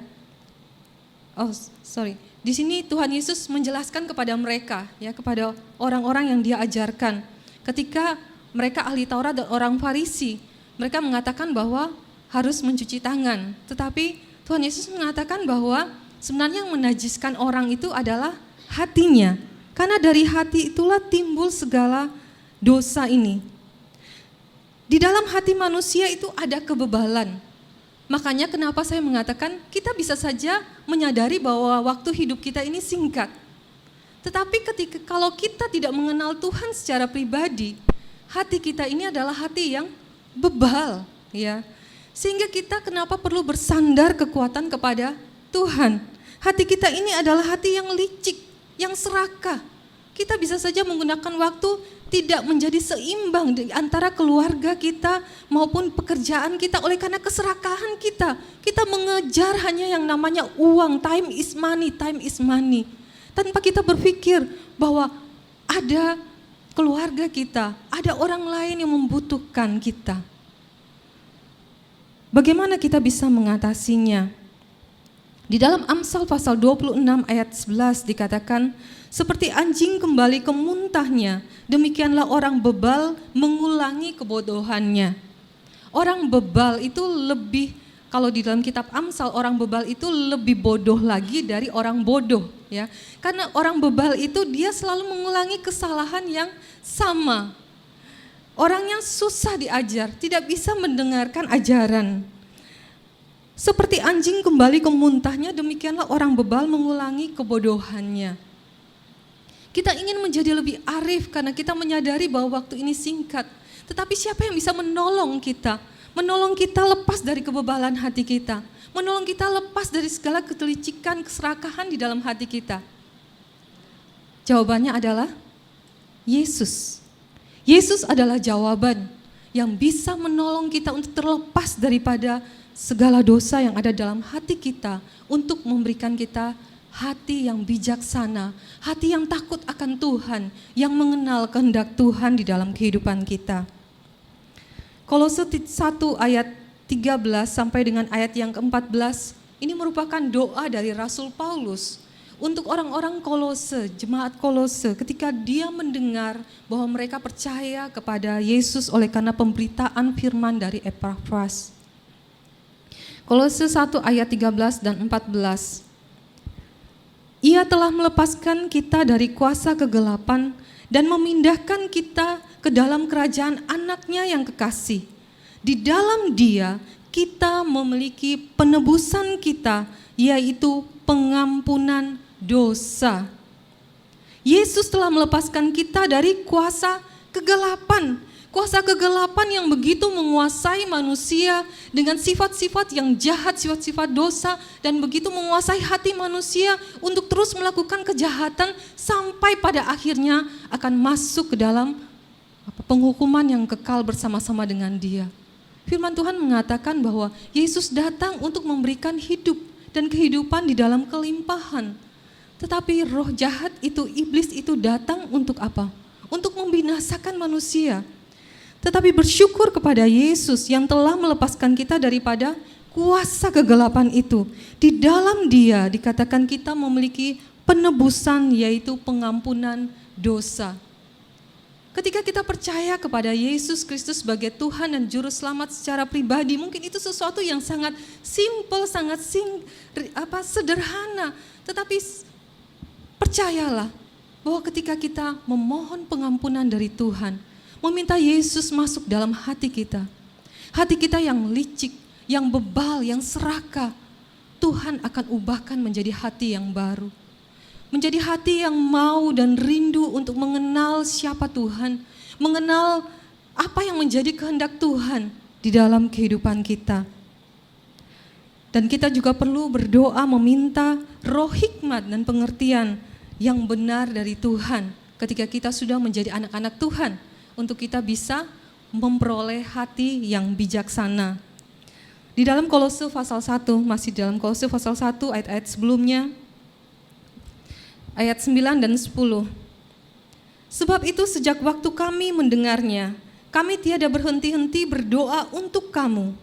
di sini Tuhan Yesus menjelaskan kepada mereka, ya, kepada orang-orang yang Dia ajarkan. Ketika mereka ahli Taurat dan orang Farisi, mereka mengatakan bahwa harus mencuci tangan. Tetapi Tuhan Yesus mengatakan bahwa sebenarnya yang menajiskan orang itu adalah hatinya. Karena dari hati itulah timbul segala dosa ini. Di dalam hati manusia itu ada kebebalan. Makanya kenapa saya mengatakan kita bisa saja menyadari bahwa waktu hidup kita ini singkat. Tetapi kalau kita tidak mengenal Tuhan secara pribadi, hati kita ini adalah hati yang bebal, ya. Sehingga kita kenapa perlu bersandar kekuatan kepada Tuhan. Hati kita ini adalah hati yang licik, yang serakah. Kita bisa saja menggunakan waktu tidak menjadi seimbang di antara keluarga kita maupun pekerjaan kita oleh karena keserakahan kita. Kita mengejar hanya yang namanya uang, time is money. Tanpa kita berpikir bahwa ada keluarga kita, ada orang lain yang membutuhkan kita. Bagaimana kita bisa mengatasinya? Di dalam Amsal pasal 26 ayat 11 dikatakan, seperti anjing kembali ke muntahnya, demikianlah orang bebal mengulangi kebodohannya. Orang bebal itu lebih, kalau di dalam kitab Amsal, orang bebal itu lebih bodoh lagi dari orang bodoh, ya. Karena orang bebal itu dia selalu mengulangi kesalahan yang sama. Orang yang susah diajar, tidak bisa mendengarkan ajaran. Seperti anjing kembali ke muntahnya, demikianlah orang bebal mengulangi kebodohannya. Kita ingin menjadi lebih arif karena kita menyadari bahwa waktu ini singkat. Tetapi siapa yang bisa menolong kita? Menolong kita lepas dari kebebalan hati kita. Menolong kita lepas dari segala ketelicikan, keserakahan di dalam hati kita. Jawabannya adalah Yesus. Yesus adalah jawaban yang bisa menolong kita untuk terlepas daripada segala dosa yang ada dalam hati kita, untuk memberikan kita hati yang bijaksana, hati yang takut akan Tuhan, yang mengenal kehendak Tuhan di dalam kehidupan kita. Kolose 1 ayat 13 sampai dengan ayat yang ke-14, ini merupakan doa dari Rasul Paulus untuk orang-orang Kolose, jemaat Kolose, ketika dia mendengar bahwa mereka percaya kepada Yesus oleh karena pemberitaan firman dari Epafras. Kolose 1 ayat 13 dan 14. Ia telah melepaskan kita dari kuasa kegelapan dan memindahkan kita ke dalam kerajaan anaknya yang kekasih. Di dalam Dia kita memiliki penebusan kita, yaitu pengampunan dosa. Yesus telah melepaskan kita dari kuasa kegelapan. Kuasa kegelapan yang begitu menguasai manusia dengan sifat-sifat yang jahat, sifat-sifat dosa, dan begitu menguasai hati manusia untuk terus melakukan kejahatan sampai pada akhirnya akan masuk ke dalam penghukuman yang kekal bersama-sama dengan Dia. Firman Tuhan mengatakan bahwa Yesus datang untuk memberikan hidup dan kehidupan di dalam kelimpahan. Tetapi roh jahat itu, iblis itu datang untuk apa? Untuk membinasakan manusia. Tetapi bersyukur kepada Yesus yang telah melepaskan kita daripada kuasa kegelapan itu. Di dalam Dia dikatakan kita memiliki penebusan, yaitu pengampunan dosa. Ketika kita percaya kepada Yesus Kristus sebagai Tuhan dan Juru Selamat secara pribadi, mungkin itu sesuatu yang sangat simple, sangat sederhana. Tetapi percayalah bahwa ketika kita memohon pengampunan dari Tuhan, meminta Yesus masuk dalam hati kita yang licik, yang bebal, yang serakah, Tuhan akan ubahkan menjadi hati yang baru. Menjadi hati yang mau dan rindu untuk mengenal siapa Tuhan, mengenal apa yang menjadi kehendak Tuhan di dalam kehidupan kita. Dan kita juga perlu berdoa meminta roh hikmat dan pengertian yang benar dari Tuhan ketika kita sudah menjadi anak-anak Tuhan, untuk kita bisa memperoleh hati yang bijaksana. Di dalam Kolose pasal 1, masih dalam Kolose pasal 1 ayat-ayat sebelumnya, ayat 9 dan 10. Sebab itu sejak waktu kami mendengarnya, kami tiada berhenti-henti berdoa untuk kamu.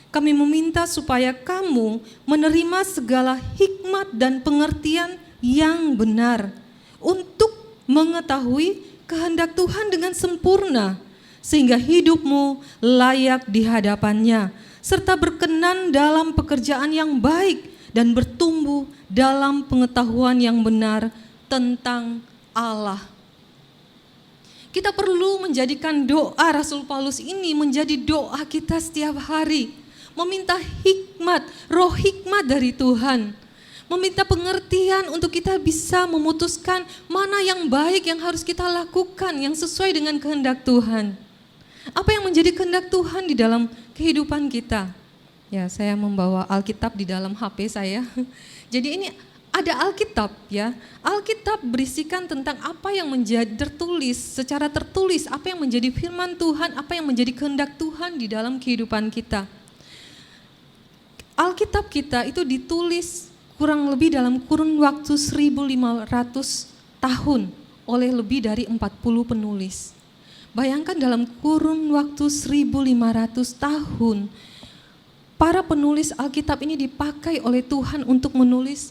Kami meminta supaya kamu menerima segala hikmat dan pengertian yang benar untuk mengetahui kehendak Tuhan dengan sempurna, sehingga hidupmu layak di hadapannya, serta berkenan dalam pekerjaan yang baik dan bertumbuh dalam pengetahuan yang benar tentang Allah. Kita perlu menjadikan doa Rasul Paulus ini menjadi doa kita setiap hari, meminta hikmat, roh hikmat dari Tuhan, meminta pengertian untuk kita bisa memutuskan mana yang baik yang harus kita lakukan, yang sesuai dengan kehendak Tuhan. Apa yang menjadi kehendak Tuhan di dalam kehidupan kita? Ya, saya membawa Alkitab di dalam HP saya. Jadi ini ada Alkitab ya. Alkitab berisikan tentang apa yang menjadi tertulis, secara tertulis, apa yang menjadi firman Tuhan, apa yang menjadi kehendak Tuhan di dalam kehidupan kita. Alkitab kita itu ditulis kurang lebih dalam kurun waktu 1.500 tahun oleh lebih dari 40 penulis. Bayangkan dalam kurun waktu 1.500 tahun, para penulis Alkitab ini dipakai oleh Tuhan untuk menulis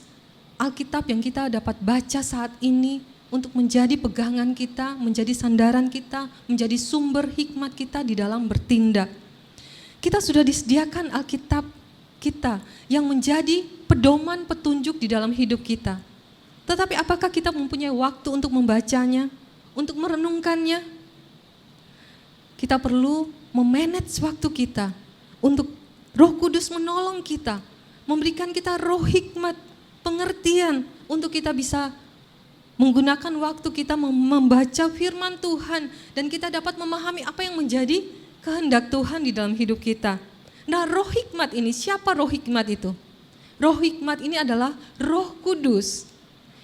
Alkitab yang kita dapat baca saat ini, untuk menjadi pegangan kita, menjadi sandaran kita, menjadi sumber hikmat kita di dalam bertindak. Kita sudah disediakan Alkitab kita yang menjadi pedoman petunjuk di dalam hidup kita. Tetapi apakah kita mempunyai waktu untuk membacanya, untuk merenungkannya? Kita perlu memanage waktu kita untuk Roh Kudus menolong kita, memberikan kita roh hikmat, pengertian untuk kita bisa menggunakan waktu kita membaca firman Tuhan dan kita dapat memahami apa yang menjadi kehendak Tuhan di dalam hidup kita. Nah, roh hikmat ini, siapa roh hikmat itu? Roh hikmat ini adalah Roh Kudus.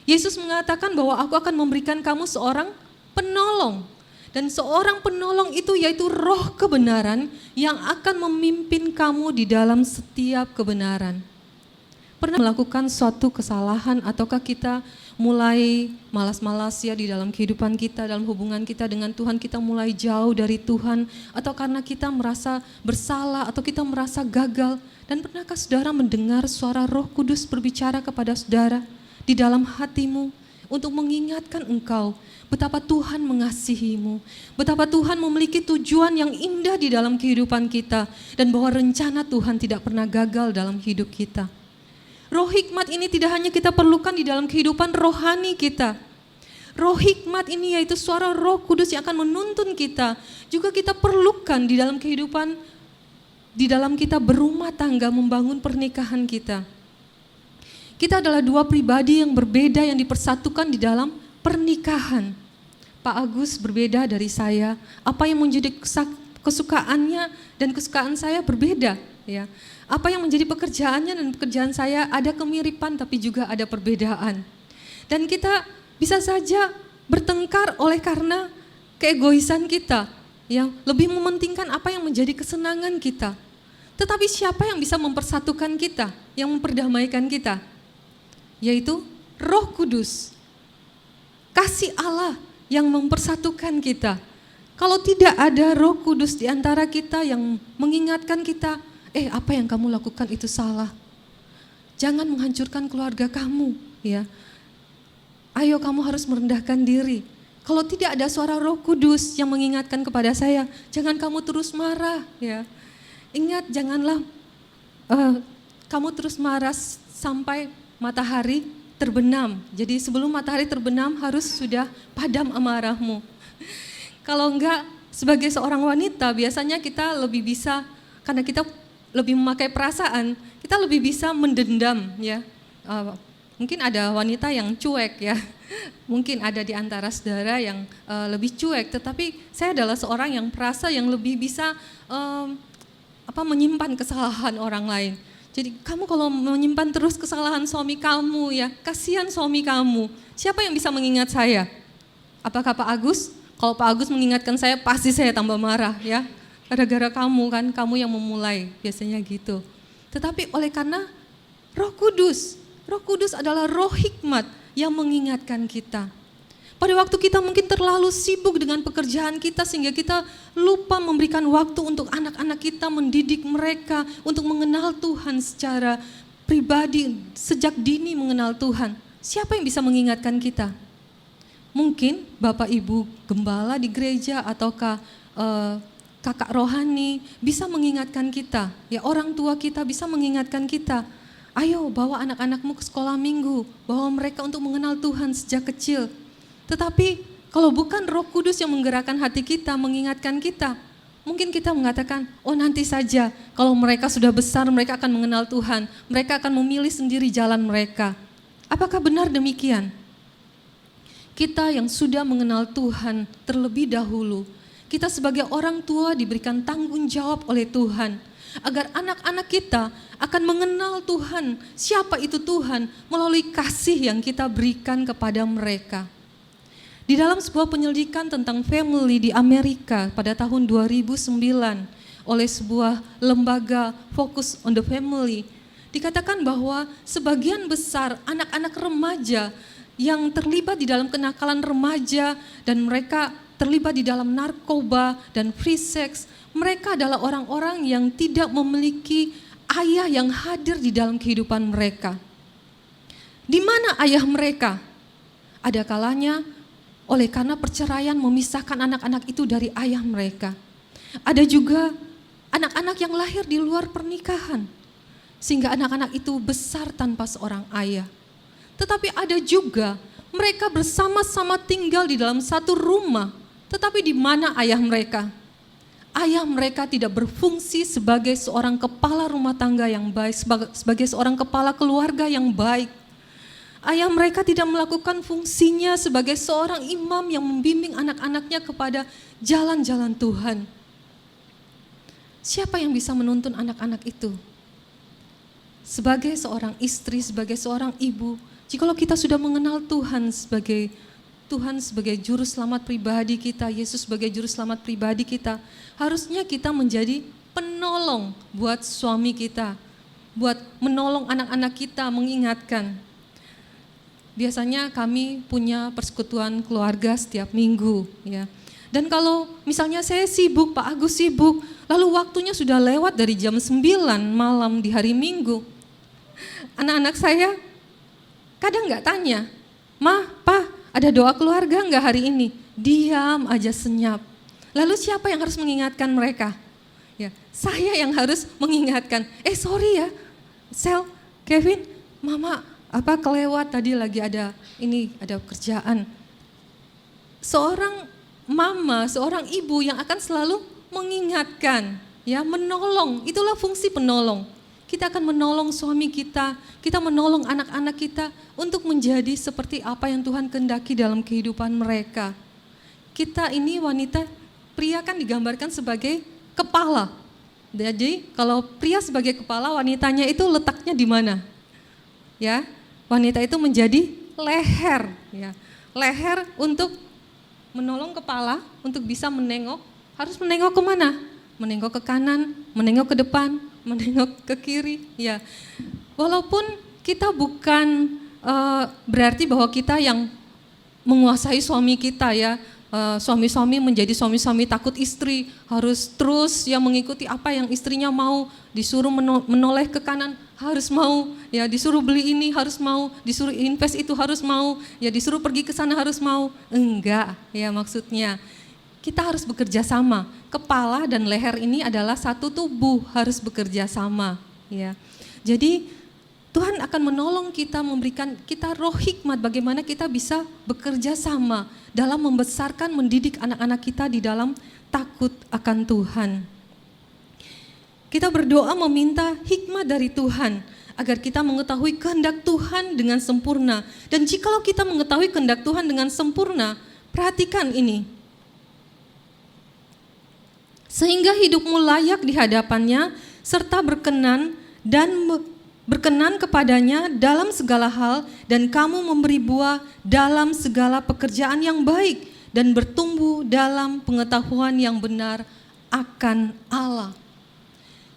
Yesus mengatakan bahwa aku akan memberikan kamu seorang penolong. Dan seorang penolong itu yaitu roh kebenaran yang akan memimpin kamu di dalam setiap kebenaran. Pernah melakukan suatu kesalahan ataukah kita mulai malas-malas ya di dalam kehidupan kita, dalam hubungan kita dengan Tuhan, kita mulai jauh dari Tuhan, atau karena kita merasa bersalah atau kita merasa gagal? Dan pernahkah saudara mendengar suara Roh Kudus berbicara kepada saudara di dalam hatimu untuk mengingatkan engkau betapa Tuhan mengasihimu, betapa Tuhan memiliki tujuan yang indah di dalam kehidupan kita, dan bahwa rencana Tuhan tidak pernah gagal dalam hidup kita. Roh hikmat ini tidak hanya kita perlukan di dalam kehidupan rohani kita. Roh hikmat ini yaitu suara Roh Kudus yang akan menuntun kita, juga kita perlukan di dalam kehidupan, di dalam kita berumah tangga, membangun pernikahan kita. Kita adalah dua pribadi yang berbeda yang dipersatukan di dalam pernikahan. Pak Agus berbeda dari saya, apa yang menjadi kesukaannya dan kesukaan saya berbeda, ya. Apa yang menjadi pekerjaannya dan pekerjaan saya ada kemiripan tapi juga ada perbedaan. Dan kita bisa saja bertengkar oleh karena keegoisan kita, yang lebih mementingkan apa yang menjadi kesenangan kita. Tetapi siapa yang bisa mempersatukan kita, yang memperdamaikan kita? Yaitu Roh Kudus. Kasih Allah yang mempersatukan kita. Kalau tidak ada Roh Kudus di antara kita yang mengingatkan kita, apa yang kamu lakukan itu salah. Jangan menghancurkan keluarga kamu, ya. Ayo kamu harus merendahkan diri. Kalau tidak ada suara Roh Kudus yang mengingatkan kepada saya, jangan kamu terus marah, ya. Ingat, janganlah kamu terus marah sampai matahari terbenam. Jadi sebelum matahari terbenam harus sudah padam amarahmu. Kalau enggak, sebagai seorang wanita biasanya kita lebih bisa, karena kita lebih memakai perasaan, kita lebih bisa mendendam, ya. Mungkin ada wanita yang cuek, ya. Mungkin ada di antara saudara yang lebih cuek, tetapi saya adalah seorang yang perasa yang lebih bisa menyimpan kesalahan orang lain. Jadi kamu kalau menyimpan terus kesalahan suami kamu, ya, kasihan suami kamu. Siapa yang bisa mengingat saya? Apakah Pak Agus? Kalau Pak Agus mengingatkan saya, pasti saya tambah marah, ya. Gara-gara kamu kan, kamu yang memulai, biasanya gitu. Tetapi oleh karena Roh Kudus adalah roh hikmat yang mengingatkan kita. Pada waktu kita mungkin terlalu sibuk dengan pekerjaan kita sehingga kita lupa memberikan waktu untuk anak-anak kita, mendidik mereka untuk mengenal Tuhan secara pribadi, sejak dini mengenal Tuhan. Siapa yang bisa mengingatkan kita? Mungkin Bapak Ibu Gembala di gereja ataukah kakak rohani bisa mengingatkan kita, ya, orang tua kita bisa mengingatkan kita. Ayo bawa anak-anakmu ke sekolah minggu, bawa mereka untuk mengenal Tuhan sejak kecil. Tetapi kalau bukan Roh Kudus yang menggerakkan hati kita, mengingatkan kita, mungkin kita mengatakan, nanti saja, kalau mereka sudah besar mereka akan mengenal Tuhan, mereka akan memilih sendiri jalan mereka. Apakah benar demikian? Kita yang sudah mengenal Tuhan terlebih dahulu, kita sebagai orang tua diberikan tanggung jawab oleh Tuhan, agar anak-anak kita akan mengenal Tuhan, siapa itu Tuhan, melalui kasih yang kita berikan kepada mereka. Di dalam sebuah penyelidikan tentang family di Amerika pada tahun 2009 oleh sebuah lembaga Focus on the Family, dikatakan bahwa sebagian besar anak-anak remaja yang terlibat di dalam kenakalan remaja dan mereka terlibat di dalam narkoba dan free sex, mereka adalah orang-orang yang tidak memiliki ayah yang hadir di dalam kehidupan mereka. Di mana ayah mereka? Ada kalanya oleh karena perceraian memisahkan anak-anak itu dari ayah mereka. Ada juga anak-anak yang lahir di luar pernikahan, sehingga anak-anak itu besar tanpa seorang ayah. Tetapi ada juga mereka bersama-sama tinggal di dalam satu rumah, tetapi di mana ayah mereka? Ayah mereka tidak berfungsi sebagai seorang kepala rumah tangga yang baik, sebagai seorang kepala keluarga yang baik. Ayah mereka tidak melakukan fungsinya sebagai seorang imam yang membimbing anak-anaknya kepada jalan-jalan Tuhan. Siapa yang bisa menuntun anak-anak itu? Sebagai seorang istri, sebagai seorang ibu, jikalau kita sudah mengenal Tuhan sebagai juru selamat pribadi kita, Yesus sebagai juru selamat pribadi kita, harusnya kita menjadi penolong buat suami kita, buat menolong anak-anak kita, mengingatkan. Biasanya kami punya persekutuan keluarga setiap minggu, ya. Dan kalau misalnya saya sibuk, Pak Agus sibuk, lalu waktunya sudah lewat dari jam 9 malam di hari Minggu. Anak-anak saya kadang nggak tanya, "Ma, Pa, ada doa keluarga nggak hari ini?" Diam aja, senyap. Lalu siapa yang harus mengingatkan mereka? Ya, saya yang harus mengingatkan. Sorry ya, Sel, Kevin, Mama, kelewat tadi lagi ada kerjaan. Seorang mama, seorang ibu yang akan selalu mengingatkan, ya, menolong. Itulah fungsi penolong. Kita akan menolong suami kita menolong anak-anak kita untuk menjadi seperti apa yang Tuhan kehendaki dalam kehidupan mereka. kita ini wanita, pria kan digambarkan sebagai kepala. Jadi kalau pria sebagai kepala, wanitanya itu letaknya di mana? Ya, wanita itu menjadi leher, ya. Leher untuk menolong kepala, untuk bisa menengok, harus menengok kemana? Menengok ke kanan, menengok ke depan, menengok ke kiri, ya. Walaupun kita bukan berarti bahwa kita yang menguasai suami kita, ya. Suami-suami menjadi suami-suami takut istri, harus terus yang mengikuti apa yang istrinya mau, disuruh menoleh ke kanan harus mau, ya disuruh beli ini harus mau, disuruh invest itu harus mau, ya disuruh pergi ke sana harus mau. Enggak, ya maksudnya kita harus bekerja sama. Kepala dan leher ini adalah satu tubuh, harus bekerja sama, ya. Jadi Tuhan akan menolong kita, memberikan kita roh hikmat bagaimana kita bisa bekerja sama dalam membesarkan, mendidik anak-anak kita di dalam takut akan Tuhan. Kita berdoa meminta hikmat dari Tuhan agar kita mengetahui kehendak Tuhan dengan sempurna. Dan jikalau kita mengetahui kehendak Tuhan dengan sempurna, perhatikan ini. Sehingga hidupmu layak di hadapannya serta berkenan kepadanya dalam segala hal, dan kamu memberi buah dalam segala pekerjaan yang baik dan bertumbuh dalam pengetahuan yang benar akan Allah.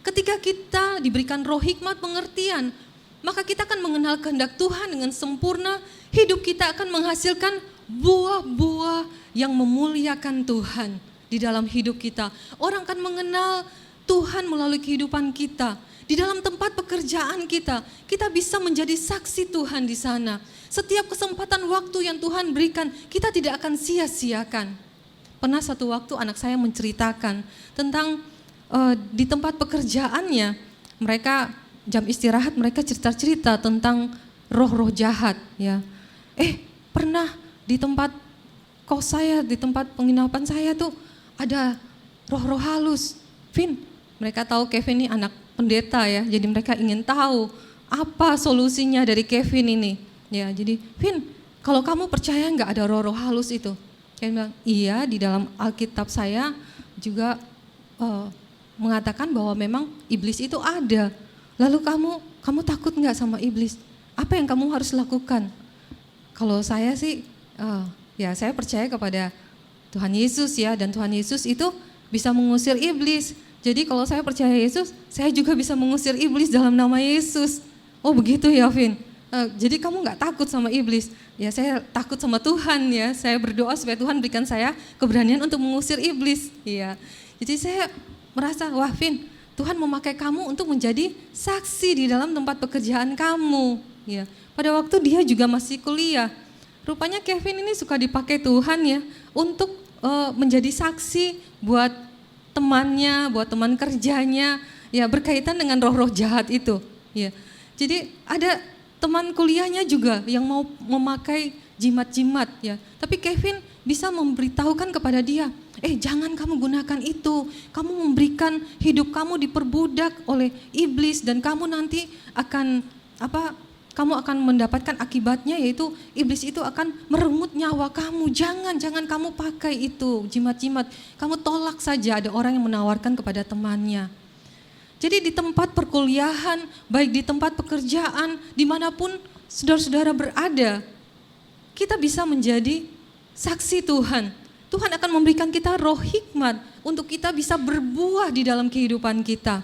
Ketika kita diberikan roh hikmat pengertian, maka kita akan mengenal kehendak Tuhan dengan sempurna. Hidup kita akan menghasilkan buah-buah yang memuliakan Tuhan di dalam hidup kita. Orang akan mengenal Tuhan melalui kehidupan kita. Di dalam tempat pekerjaan kita bisa menjadi saksi Tuhan di sana. Setiap kesempatan waktu yang Tuhan berikan, kita tidak akan sia-siakan. Pernah satu waktu anak saya menceritakan tentang di tempat pekerjaannya, mereka jam istirahat mereka cerita-cerita tentang roh-roh jahat, ya. Pernah di tempat kos saya, di tempat penginapan saya tuh ada roh-roh halus. Vin, mereka tahu Kevin ini anak pendeta, ya, jadi mereka ingin tahu apa solusinya dari Kevin ini, ya. Jadi Vin, kalau kamu percaya nggak ada roh-roh halus itu? Kevin bilang, iya, di dalam Alkitab saya juga mengatakan bahwa memang iblis itu ada. Lalu kamu takut nggak sama iblis? Apa yang kamu harus lakukan? Kalau saya sih, ya saya percaya kepada Tuhan Yesus, ya, dan Tuhan Yesus itu bisa mengusir iblis. Jadi kalau saya percaya Yesus, saya juga bisa mengusir iblis dalam nama Yesus. Oh begitu ya, Vin. Jadi kamu nggak takut sama iblis? Ya saya takut sama Tuhan, ya. Saya berdoa supaya Tuhan berikan saya keberanian untuk mengusir iblis. Ya. Jadi saya merasa, wah Vin, Tuhan memakai kamu untuk menjadi saksi di dalam tempat pekerjaan kamu. Ya. Pada waktu dia juga masih kuliah, rupanya Kevin ini suka dipakai Tuhan, ya, untuk menjadi saksi buat temannya, buat teman kerjanya, ya, berkaitan dengan roh-roh jahat itu, ya. Jadi ada teman kuliahnya juga yang mau memakai jimat-jimat, ya. Tapi Kevin bisa memberitahukan kepada dia, jangan kamu gunakan itu, kamu memberikan hidup kamu diperbudak oleh iblis dan kamu nanti akan kamu akan mendapatkan akibatnya, yaitu iblis itu akan merenggut nyawa kamu. Jangan kamu pakai itu jimat-jimat. Kamu tolak saja. Ada orang yang menawarkan kepada temannya. Jadi di tempat perkuliahan, baik di tempat pekerjaan, dimanapun saudara-saudara berada, kita bisa menjadi saksi Tuhan. Tuhan akan memberikan kita roh hikmat untuk kita bisa berbuah di dalam kehidupan kita.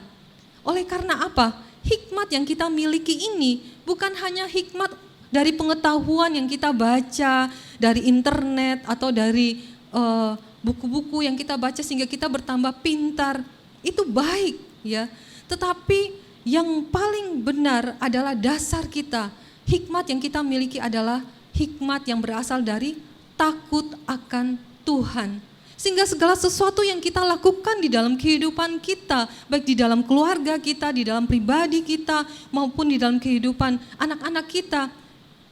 Oleh karena apa? Hikmat yang kita miliki ini bukan hanya hikmat dari pengetahuan yang kita baca dari internet atau dari buku-buku yang kita baca sehingga kita bertambah pintar. Itu baik, ya. Tetapi yang paling benar adalah dasar kita. Hikmat yang kita miliki adalah hikmat yang berasal dari takut akan Tuhan. Sehingga segala sesuatu yang kita lakukan di dalam kehidupan kita, baik di dalam keluarga kita, di dalam pribadi kita, maupun di dalam kehidupan anak-anak kita,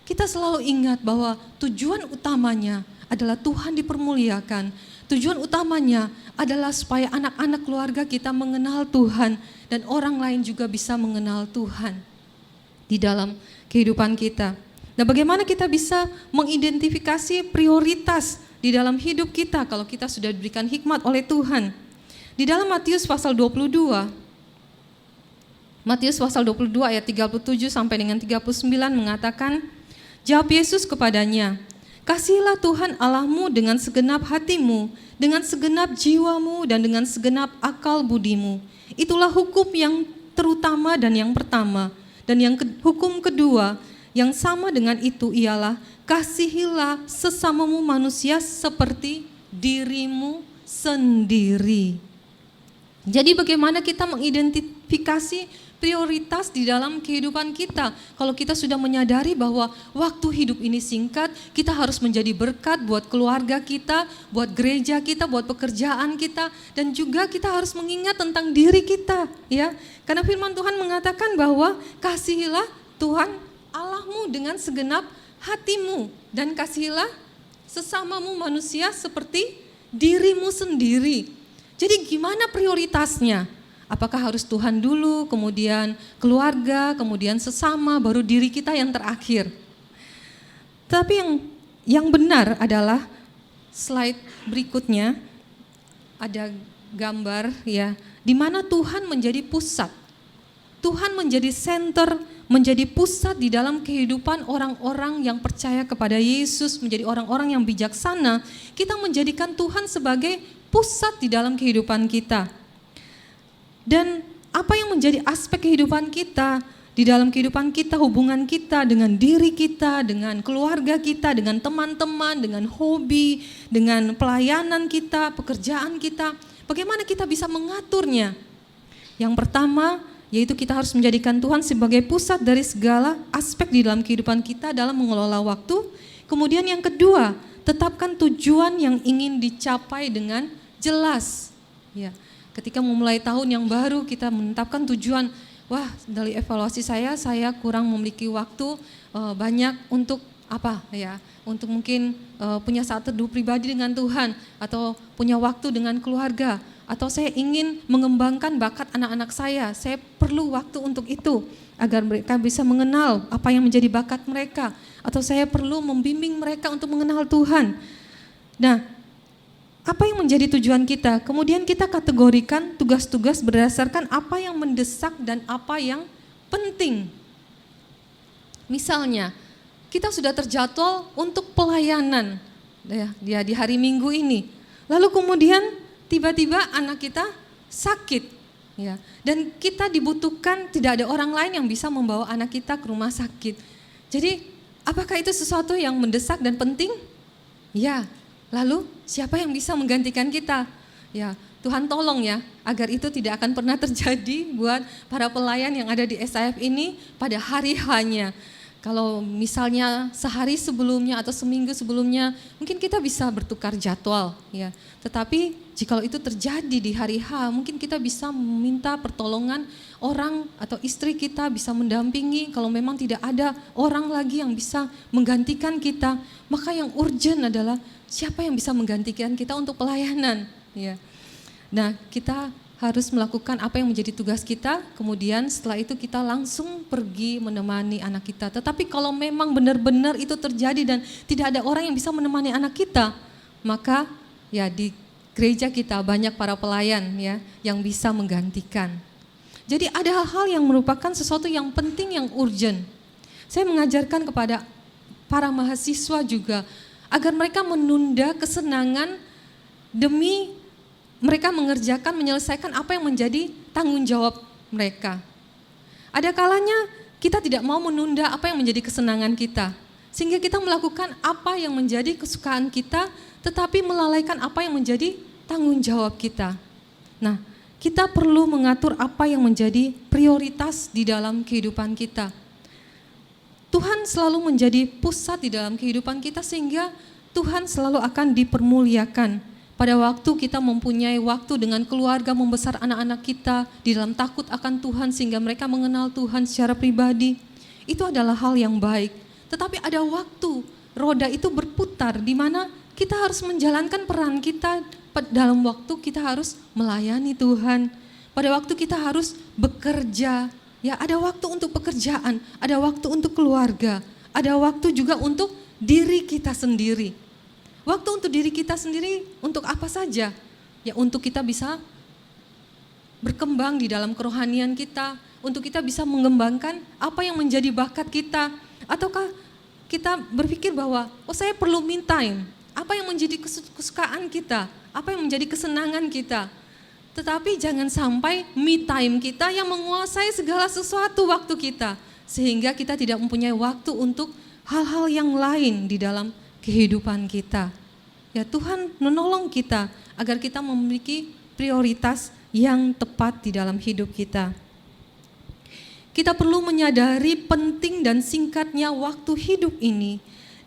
kita selalu ingat bahwa tujuan utamanya adalah Tuhan dipermuliakan. Tujuan utamanya adalah supaya anak-anak keluarga kita mengenal Tuhan dan orang lain juga bisa mengenal Tuhan di dalam kehidupan kita. Nah, bagaimana kita bisa mengidentifikasi prioritas di di dalam hidup kita kalau kita sudah diberikan hikmat oleh Tuhan. Di dalam Matius pasal 22 ayat 37 sampai dengan 39 mengatakan, jawab Yesus kepadanya, kasihilah Tuhan Allahmu dengan segenap hatimu, dengan segenap jiwamu, dan dengan segenap akal budimu. Itulah hukum yang terutama dan yang pertama. Dan hukum kedua yang sama dengan itu ialah, kasihilah sesamamu manusia seperti dirimu sendiri. Jadi bagaimana kita mengidentifikasi prioritas di dalam kehidupan kita? Kalau kita sudah menyadari bahwa waktu hidup ini singkat, kita harus menjadi berkat buat keluarga kita, buat gereja kita, buat pekerjaan kita, dan juga kita harus mengingat tentang diri kita, ya. Karena firman Tuhan mengatakan bahwa kasihilah Tuhan Allahmu dengan segenap hatimu dan kasihilah sesamamu manusia seperti dirimu sendiri. Jadi gimana prioritasnya? Apakah harus Tuhan dulu, kemudian keluarga, kemudian sesama, baru diri kita yang terakhir? Tapi yang benar adalah slide berikutnya ada gambar ya, di mana Tuhan menjadi pusat. Tuhan menjadi center, menjadi pusat di dalam kehidupan orang-orang yang percaya kepada Yesus, menjadi orang-orang yang bijaksana. Kita menjadikan Tuhan sebagai pusat di dalam kehidupan kita. Dan apa yang menjadi aspek kehidupan kita, di dalam kehidupan kita, hubungan kita dengan diri kita, dengan keluarga kita, dengan teman-teman, dengan hobi, dengan pelayanan kita, pekerjaan kita, bagaimana kita bisa mengaturnya? Yang pertama, yaitu kita harus menjadikan Tuhan sebagai pusat dari segala aspek di dalam kehidupan kita dalam mengelola waktu. Kemudian yang kedua, tetapkan tujuan yang ingin dicapai dengan jelas. Ya, ketika memulai tahun yang baru kita menetapkan tujuan, wah dari evaluasi saya kurang memiliki waktu banyak untuk apa ya, untuk mungkin punya saat teduh pribadi dengan Tuhan, atau punya waktu dengan keluarga, atau saya ingin mengembangkan bakat anak-anak saya perlu waktu untuk itu agar mereka bisa mengenal apa yang menjadi bakat mereka, atau saya perlu membimbing mereka untuk mengenal Tuhan. Nah, apa yang menjadi tujuan kita? Kemudian kita kategorikan tugas-tugas berdasarkan apa yang mendesak dan apa yang penting. Misalnya, kita sudah terjadwal untuk pelayanan ya, di hari Minggu ini. Lalu kemudian tiba-tiba anak kita sakit. Ya, dan kita dibutuhkan, tidak ada orang lain yang bisa membawa anak kita ke rumah sakit. Jadi, apakah itu sesuatu yang mendesak dan penting? Ya. Lalu siapa yang bisa menggantikan kita? Ya, Tuhan tolong ya, agar itu tidak akan pernah terjadi buat para pelayan yang ada di SIF ini pada hari H-nya. Kalau misalnya sehari sebelumnya atau seminggu sebelumnya, mungkin kita bisa bertukar jadwal ya. Tetapi jikalau itu terjadi di hari H, mungkin kita bisa meminta pertolongan orang atau istri kita bisa mendampingi. Kalau memang tidak ada orang lagi yang bisa menggantikan kita, maka yang urgent adalah siapa yang bisa menggantikan kita untuk pelayanan ya. Nah, kita harus melakukan apa yang menjadi tugas kita, kemudian setelah itu kita langsung pergi menemani anak kita. Tetapi kalau memang benar-benar itu terjadi dan tidak ada orang yang bisa menemani anak kita, maka ya di gereja kita banyak para pelayan ya yang bisa menggantikan. Jadi ada hal-hal yang merupakan sesuatu yang penting, yang urgent. Saya mengajarkan kepada para mahasiswa juga agar mereka menunda kesenangan demi mereka menyelesaikan apa yang menjadi tanggung jawab mereka. Ada kalanya kita tidak mau menunda apa yang menjadi kesenangan kita, sehingga kita melakukan apa yang menjadi kesukaan kita, tetapi melalaikan apa yang menjadi tanggung jawab kita. Nah, kita perlu mengatur apa yang menjadi prioritas di dalam kehidupan kita. Tuhan selalu menjadi pusat di dalam kehidupan kita, sehingga Tuhan selalu akan dipermuliakan. Pada waktu kita mempunyai waktu dengan keluarga, membesar anak-anak kita di dalam takut akan Tuhan sehingga mereka mengenal Tuhan secara pribadi, itu adalah hal yang baik. Tetapi ada waktu roda itu berputar di mana kita harus menjalankan peran kita. Dalam waktu kita harus melayani Tuhan, pada waktu kita harus bekerja, ya ada waktu untuk pekerjaan, ada waktu untuk keluarga, ada waktu juga untuk diri kita sendiri. Waktu untuk diri kita sendiri untuk apa saja? Ya untuk kita bisa berkembang di dalam kerohanian kita, untuk kita bisa mengembangkan apa yang menjadi bakat kita. Ataukah kita berpikir bahwa, saya perlu me time, apa yang menjadi kesukaan kita, apa yang menjadi kesenangan kita. Tetapi jangan sampai me time kita yang menguasai segala sesuatu waktu kita, sehingga kita tidak mempunyai waktu untuk hal-hal yang lain di dalam kehidupan kita. Ya Tuhan menolong kita agar kita memiliki prioritas yang tepat di dalam hidup kita. Kita perlu menyadari penting dan singkatnya waktu hidup ini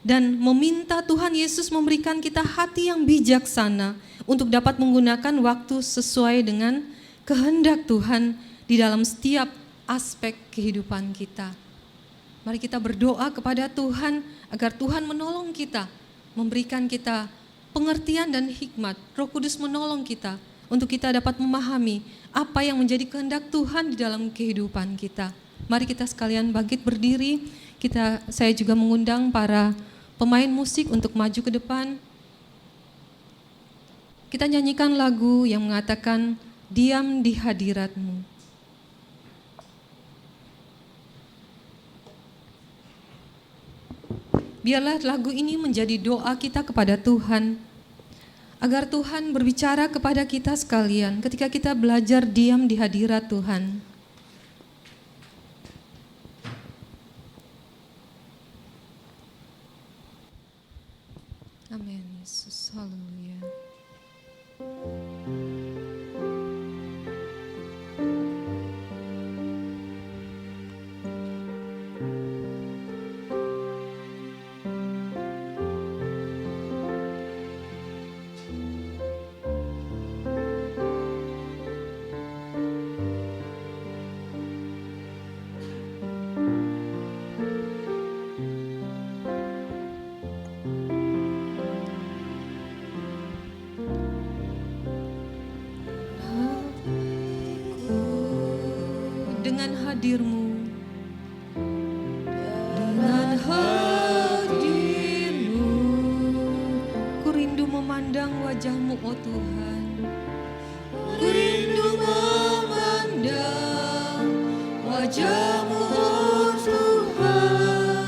dan meminta Tuhan Yesus memberikan kita hati yang bijaksana untuk dapat menggunakan waktu sesuai dengan kehendak Tuhan di dalam setiap aspek kehidupan kita. Mari kita berdoa kepada Tuhan agar Tuhan menolong kita, memberikan kita pengertian dan hikmat. Roh Kudus menolong kita untuk kita dapat memahami apa yang menjadi kehendak Tuhan di dalam kehidupan kita. Mari kita sekalian bangkit berdiri. Saya juga mengundang para pemain musik untuk maju ke depan. Kita nyanyikan lagu yang mengatakan diam di hadirat-Mu. Biarlah lagu ini menjadi doa kita kepada Tuhan, agar Tuhan berbicara kepada kita sekalian ketika kita belajar diam di hadirat Tuhan. Amin, Yesus, haleluya. Dengan hadir-Mu, dengan hadir-Mu, ku rindu memandang wajah-Mu, oh Tuhan. Ku rindu memandang wajah-Mu, oh Tuhan,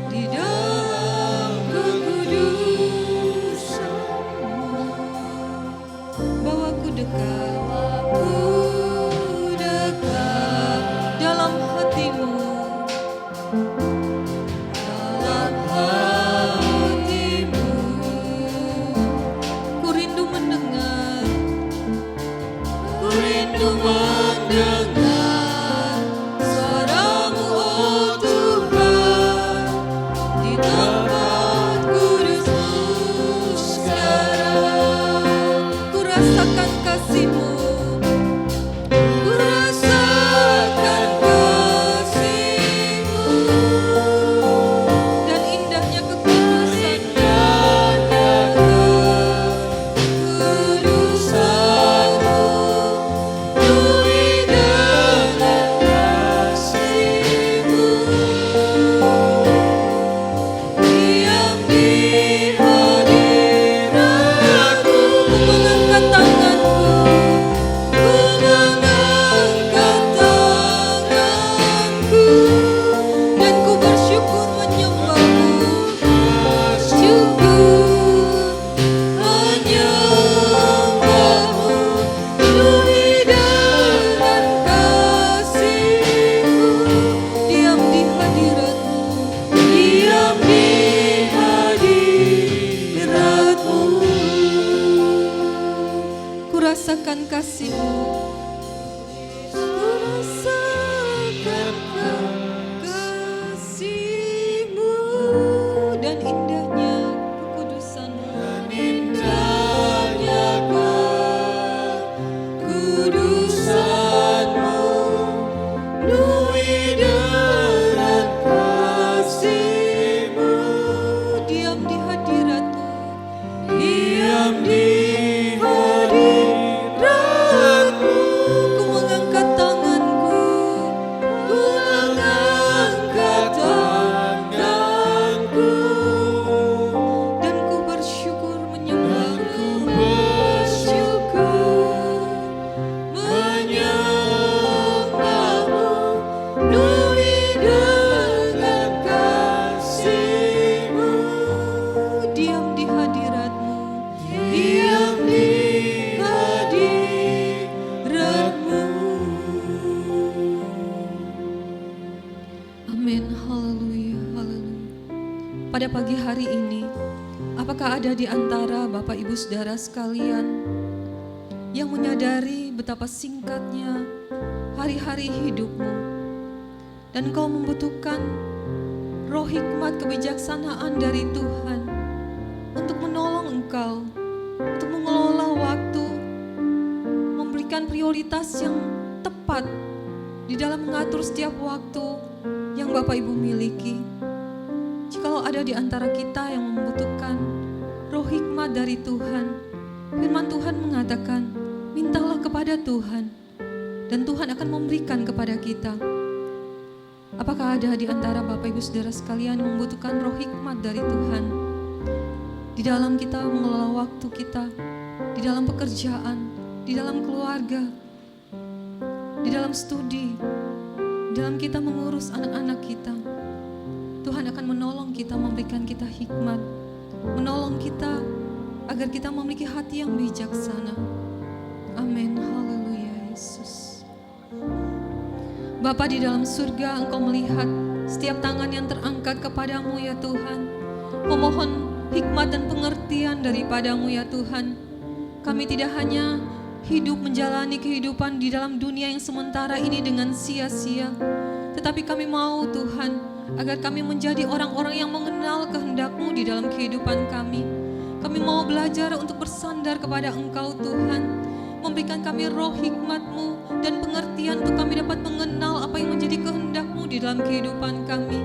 di dalam kekudusan-Mu. Bawa ku dekat, dalam hati-Mu, dalam hati-Mu, ku rindu mendengar, ku rindu mendengar suara-Mu, oh Tuhan, di tempat kudus-Mu sekarang. Ku rasakan kasih-Mu, rasakan kasih-Mu, ku rasakan kasih-Mu dan indahnya kekudusan-Mu, dan indahnya kekudusan-Mu, penuhi dengan kasih-Mu, diam di hadirat-Mu, diam di hadirat-Mu. pagi hari ini, apakah ada di antara Bapak Ibu Saudara sekalian yang menyadari betapa singkatnya hari-hari hidupmu dan kau membutuhkan roh hikmat kebijaksanaan dari Tuhan untuk menolong engkau, untuk mengelola waktu, memberikan prioritas yang tepat di dalam mengatur setiap waktu yang Bapak Ibu miliki. Jikalau ada di antara kita yang membutuhkan roh hikmat dari Tuhan, firman Tuhan mengatakan, mintalah kepada Tuhan dan Tuhan akan memberikan kepada kita. Apakah ada di antara Bapak Ibu Saudara sekalian yang membutuhkan roh hikmat dari Tuhan di dalam kita mengelola waktu kita, di dalam pekerjaan, di dalam keluarga, di dalam studi, di dalam kita mengurus anak-anak kita? Tuhan akan menolong kita, memberikan kita hikmat, menolong kita agar kita memiliki hati yang bijaksana. Amin. Haleluya Yesus. Bapa di dalam surga, Engkau melihat setiap tangan yang terangkat kepadamu ya Tuhan. Memohon hikmat dan pengertian daripadamu ya Tuhan. Kami tidak hanya hidup menjalani kehidupan di dalam dunia yang sementara ini dengan sia-sia, tetapi kami mau Tuhan agar kami menjadi orang-orang yang mengenal kehendak-Mu di dalam kehidupan kami. Kami mau belajar untuk bersandar kepada Engkau Tuhan, memberikan kami roh hikmat-Mu dan pengertian untuk kami dapat mengenal apa yang menjadi kehendak-Mu di dalam kehidupan kami,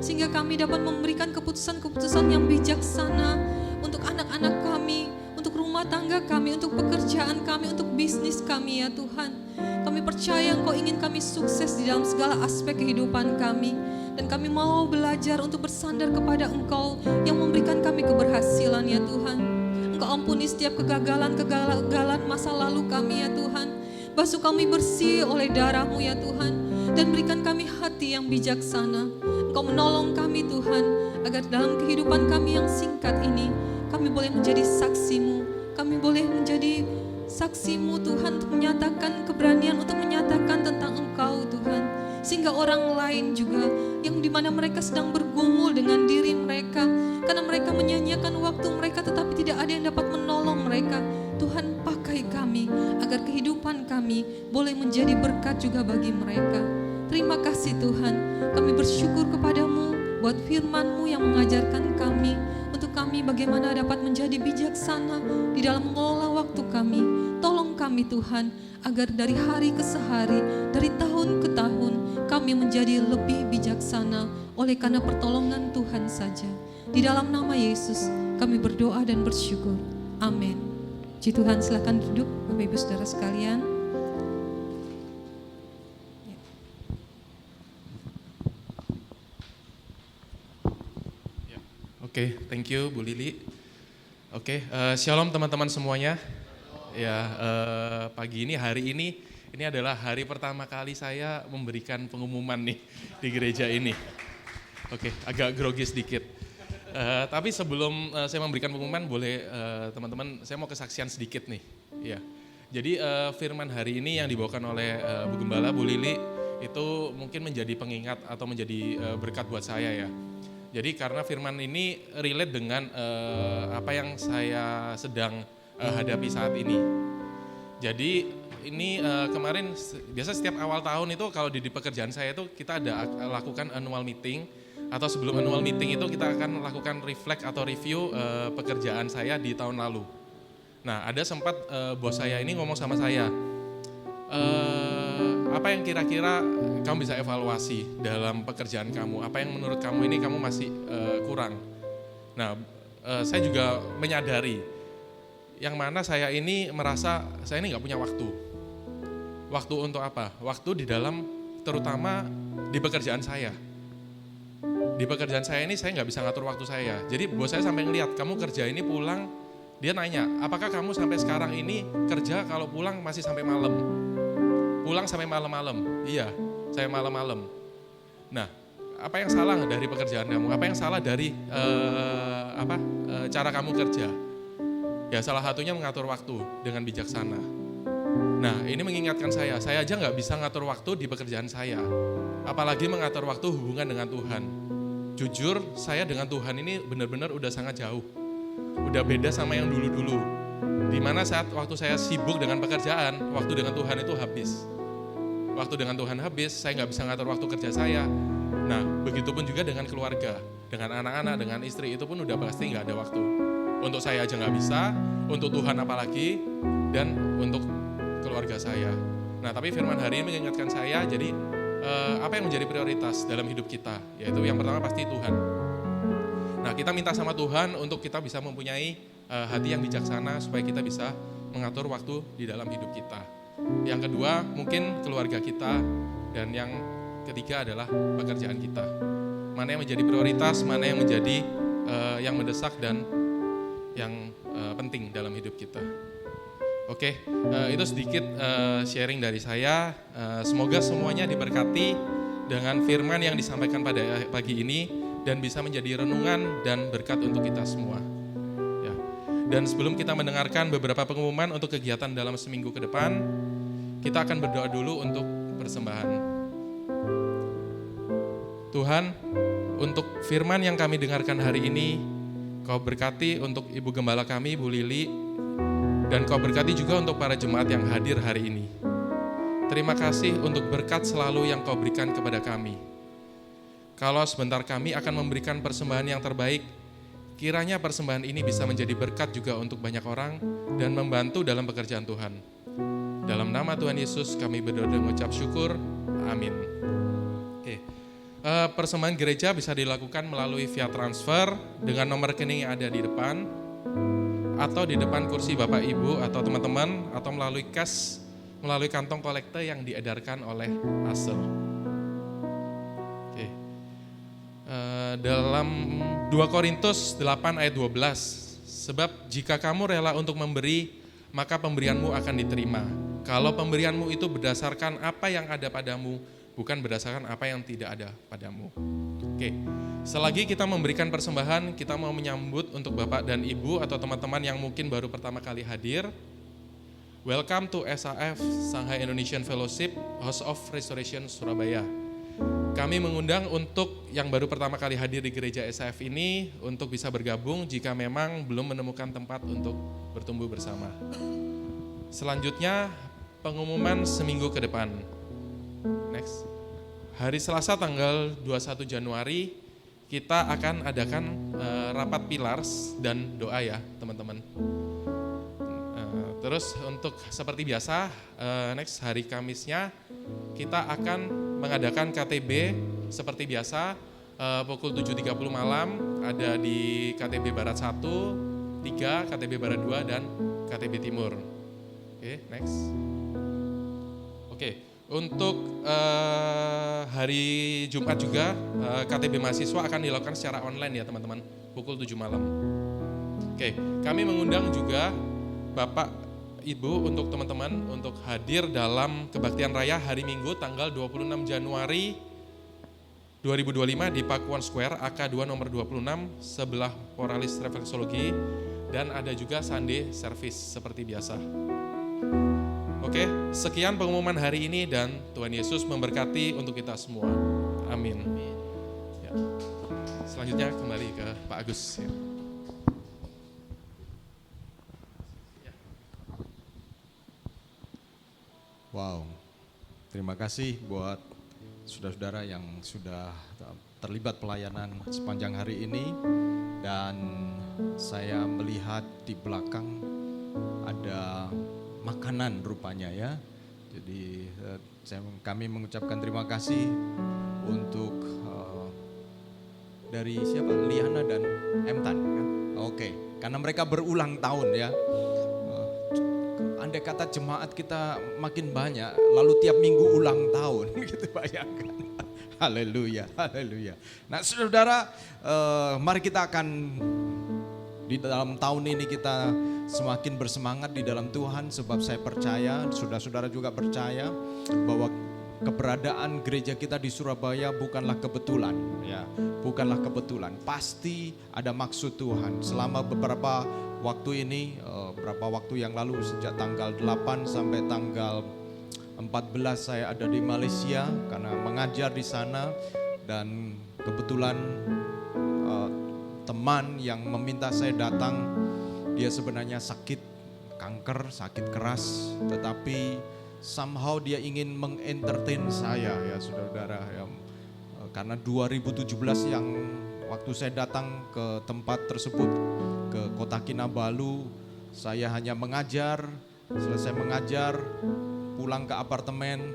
sehingga kami dapat memberikan keputusan-keputusan yang bijaksana untuk anak-anak kami, untuk rumah tangga kami, untuk pekerjaan kami, untuk bisnis kami ya Tuhan. Kami percaya Engkau ingin kami sukses di dalam segala aspek kehidupan kami, dan kami mau belajar untuk bersandar kepada Engkau yang memberikan kami keberhasilan ya Tuhan. Engkau ampuni setiap kegagalan masa lalu kami ya Tuhan. Basuh kami bersih oleh darah-Mu ya Tuhan, dan berikan kami hati yang bijaksana. Engkau menolong kami Tuhan, agar dalam kehidupan kami yang singkat ini, kami boleh menjadi saksi-Mu. Kami boleh menjadi saksi-Mu Tuhan, untuk menyatakan keberanian, untuk menyatakan tentang Engkau Tuhan, sehingga orang lain juga yang dimana mereka sedang bergumul dengan diri mereka, karena mereka menyanyiakan waktu mereka tetapi tidak ada yang dapat menolong mereka. Tuhan, pakai kami agar kehidupan kami boleh menjadi berkat juga bagi mereka. Terima kasih Tuhan, kami bersyukur kepadamu buat firman-Mu yang mengajarkan kami, untuk kami bagaimana dapat menjadi bijaksana di dalam mengelola waktu kami. Tolong kami Tuhan, agar dari hari ke hari, dari tahun ke tahun, kami menjadi lebih bijaksana oleh karena pertolongan Tuhan saja. Di dalam nama Yesus kami berdoa dan bersyukur. Amin. Puji Tuhan, silakan duduk Bapak Ibu Saudara sekalian. Oke, thank you Bu Lili. Oke, shalom teman-teman semuanya. Ya, pagi ini, hari ini adalah hari pertama kali saya memberikan pengumuman nih di gereja ini. Oke, agak grogi sedikit. Tapi sebelum saya memberikan pengumuman, boleh teman-teman, saya mau kesaksian sedikit nih. Ya, jadi firman hari ini yang dibawakan oleh Bu Gembala, Bu Lili, itu mungkin menjadi pengingat atau menjadi berkat buat saya ya. Jadi karena firman ini relate dengan apa yang saya sedang hadapi saat ini. Jadi ini kemarin biasa setiap awal tahun itu kalau di pekerjaan saya itu kita ada lakukan annual meeting, atau sebelum annual meeting itu kita akan lakukan reflect atau review pekerjaan saya di tahun lalu. Nah, ada sempat bos saya ini ngomong sama saya, apa yang kira-kira kamu bisa evaluasi dalam pekerjaan kamu, apa yang menurut kamu ini kamu masih kurang. Nah, saya juga menyadari yang mana saya ini merasa saya ini nggak punya waktu. Waktu untuk apa? Waktu di dalam, terutama di pekerjaan saya. Di pekerjaan saya ini saya nggak bisa ngatur waktu saya. Jadi bos saya sampai ngelihat, kamu kerja ini pulang, dia nanya, apakah kamu sampai sekarang ini kerja kalau pulang masih sampai malam? Pulang sampai malam-malam? Iya, saya malam-malam. Nah, apa yang salah dari pekerjaan kamu? Apa yang salah dari cara kamu kerja? Ya salah satunya mengatur waktu dengan bijaksana. Nah, ini mengingatkan saya aja nggak bisa ngatur waktu di pekerjaan saya. Apalagi mengatur waktu hubungan dengan Tuhan. jujur saya dengan Tuhan ini benar-benar udah sangat jauh. Udah beda sama yang dulu-dulu. Dimana saat waktu saya sibuk dengan pekerjaan, waktu dengan Tuhan itu habis. Waktu dengan Tuhan habis, saya nggak bisa ngatur waktu kerja saya. Nah, begitupun juga dengan keluarga, dengan anak-anak, dengan istri, itu pun udah pasti nggak ada waktu. Untuk saya aja nggak bisa, untuk Tuhan apalagi, dan untuk keluarga saya. Nah, tapi firman hari ini mengingatkan saya, jadi apa yang menjadi prioritas dalam hidup kita? Yaitu yang pertama pasti Tuhan. Nah, kita minta sama Tuhan untuk kita bisa mempunyai hati yang bijaksana supaya kita bisa mengatur waktu di dalam hidup kita. Yang kedua, mungkin keluarga kita, dan yang ketiga adalah pekerjaan kita. Mana yang menjadi prioritas, mana yang menjadi yang mendesak dan yang penting dalam hidup kita. Oke, itu sedikit sharing dari saya. Semoga semuanya diberkati dengan firman yang disampaikan pada pagi ini dan bisa menjadi renungan dan berkat untuk kita semua. Ya. Dan sebelum kita mendengarkan beberapa pengumuman untuk kegiatan dalam seminggu ke depan, kita akan berdoa dulu untuk persembahan. Tuhan, untuk firman yang kami dengarkan hari ini, Kau berkati untuk Ibu Gembala kami, Bu Lili, dan Kau berkati juga untuk para jemaat yang hadir hari ini. Terima kasih untuk berkat selalu yang Kau berikan kepada kami. Kalau sebentar kami akan memberikan persembahan yang terbaik, kiranya persembahan ini bisa menjadi berkat juga untuk banyak orang dan membantu dalam pekerjaan Tuhan. Dalam nama Tuhan Yesus kami berdoa dan mengucap syukur. Amin. Oke. Persembahan gereja bisa dilakukan melalui via transfer dengan nomor rekening yang ada di depan, atau di depan kursi Bapak Ibu atau teman-teman, atau melalui cash, melalui kantong kolekte yang diedarkan oleh ASER. Oke. Dalam 2 Korintus 8 ayat 12, sebab jika kamu rela untuk memberi, maka pemberianmu akan diterima. Kalau pemberianmu itu berdasarkan apa yang ada padamu, bukan berdasarkan apa yang tidak ada padamu. Oke, selagi kita memberikan persembahan, kita mau menyambut untuk Bapak dan Ibu atau teman-teman yang mungkin baru pertama kali hadir. Welcome to SAF, Shanghai Indonesian Fellowship, House of Restoration, Surabaya. Kami mengundang untuk yang baru pertama kali hadir di gereja SAF ini untuk bisa bergabung jika memang belum menemukan tempat untuk bertumbuh bersama. Selanjutnya, pengumuman seminggu ke depan. Next. Hari Selasa tanggal 21 Januari kita akan adakan rapat pillars dan doa ya teman-teman. Terus untuk seperti biasa, next hari Kamisnya kita akan mengadakan KTB seperti biasa pukul 7.30 malam ada di KTB Barat 1, 3, KTB Barat 2 dan KTB Timur. Oke, next. Oke. Untuk hari Jumat juga KTB mahasiswa akan dilakukan secara online ya teman-teman, pukul 7 malam. Oke, kami mengundang juga Bapak, Ibu untuk teman-teman untuk hadir dalam kebaktian raya hari Minggu tanggal 26 Januari 2025 di Pakuan Square AK2 nomor 26 sebelah Poralis Refleksologi, dan ada juga Sunday service seperti biasa. Oke, sekian pengumuman hari ini dan Tuhan Yesus memberkati untuk kita semua. Amin. Ya. Selanjutnya kembali ke Pak Agus. Ya. Wow, terima kasih buat saudara-saudara yang sudah terlibat pelayanan sepanjang hari ini. Dan saya melihat di belakang ada makanan rupanya ya. Jadi kami mengucapkan terima kasih untuk dari siapa? Liana dan Emtan kan? Oke, karena mereka berulang tahun ya. Andai kata jemaat kita makin banyak, lalu tiap minggu ulang tahun, gitu bayangkan. Haleluya, haleluya. Nah saudara, mari kita akan di dalam tahun ini kita semakin bersemangat di dalam Tuhan, sebab saya percaya, saudara-saudara juga percaya bahwa keberadaan gereja kita di Surabaya bukanlah kebetulan, ya, bukanlah kebetulan. Pasti ada maksud Tuhan. Selama beberapa waktu ini, beberapa waktu yang lalu sejak tanggal 8 sampai tanggal 14 saya ada di Malaysia karena mengajar di sana, dan kebetulan teman yang meminta saya datang. Dia sebenarnya sakit kanker, sakit keras, tetapi somehow dia ingin mengentertain saya ya saudara-saudara ya. Karena 2017 yang waktu saya datang ke tempat tersebut, ke Kota Kinabalu, saya hanya mengajar, selesai mengajar, pulang ke apartemen,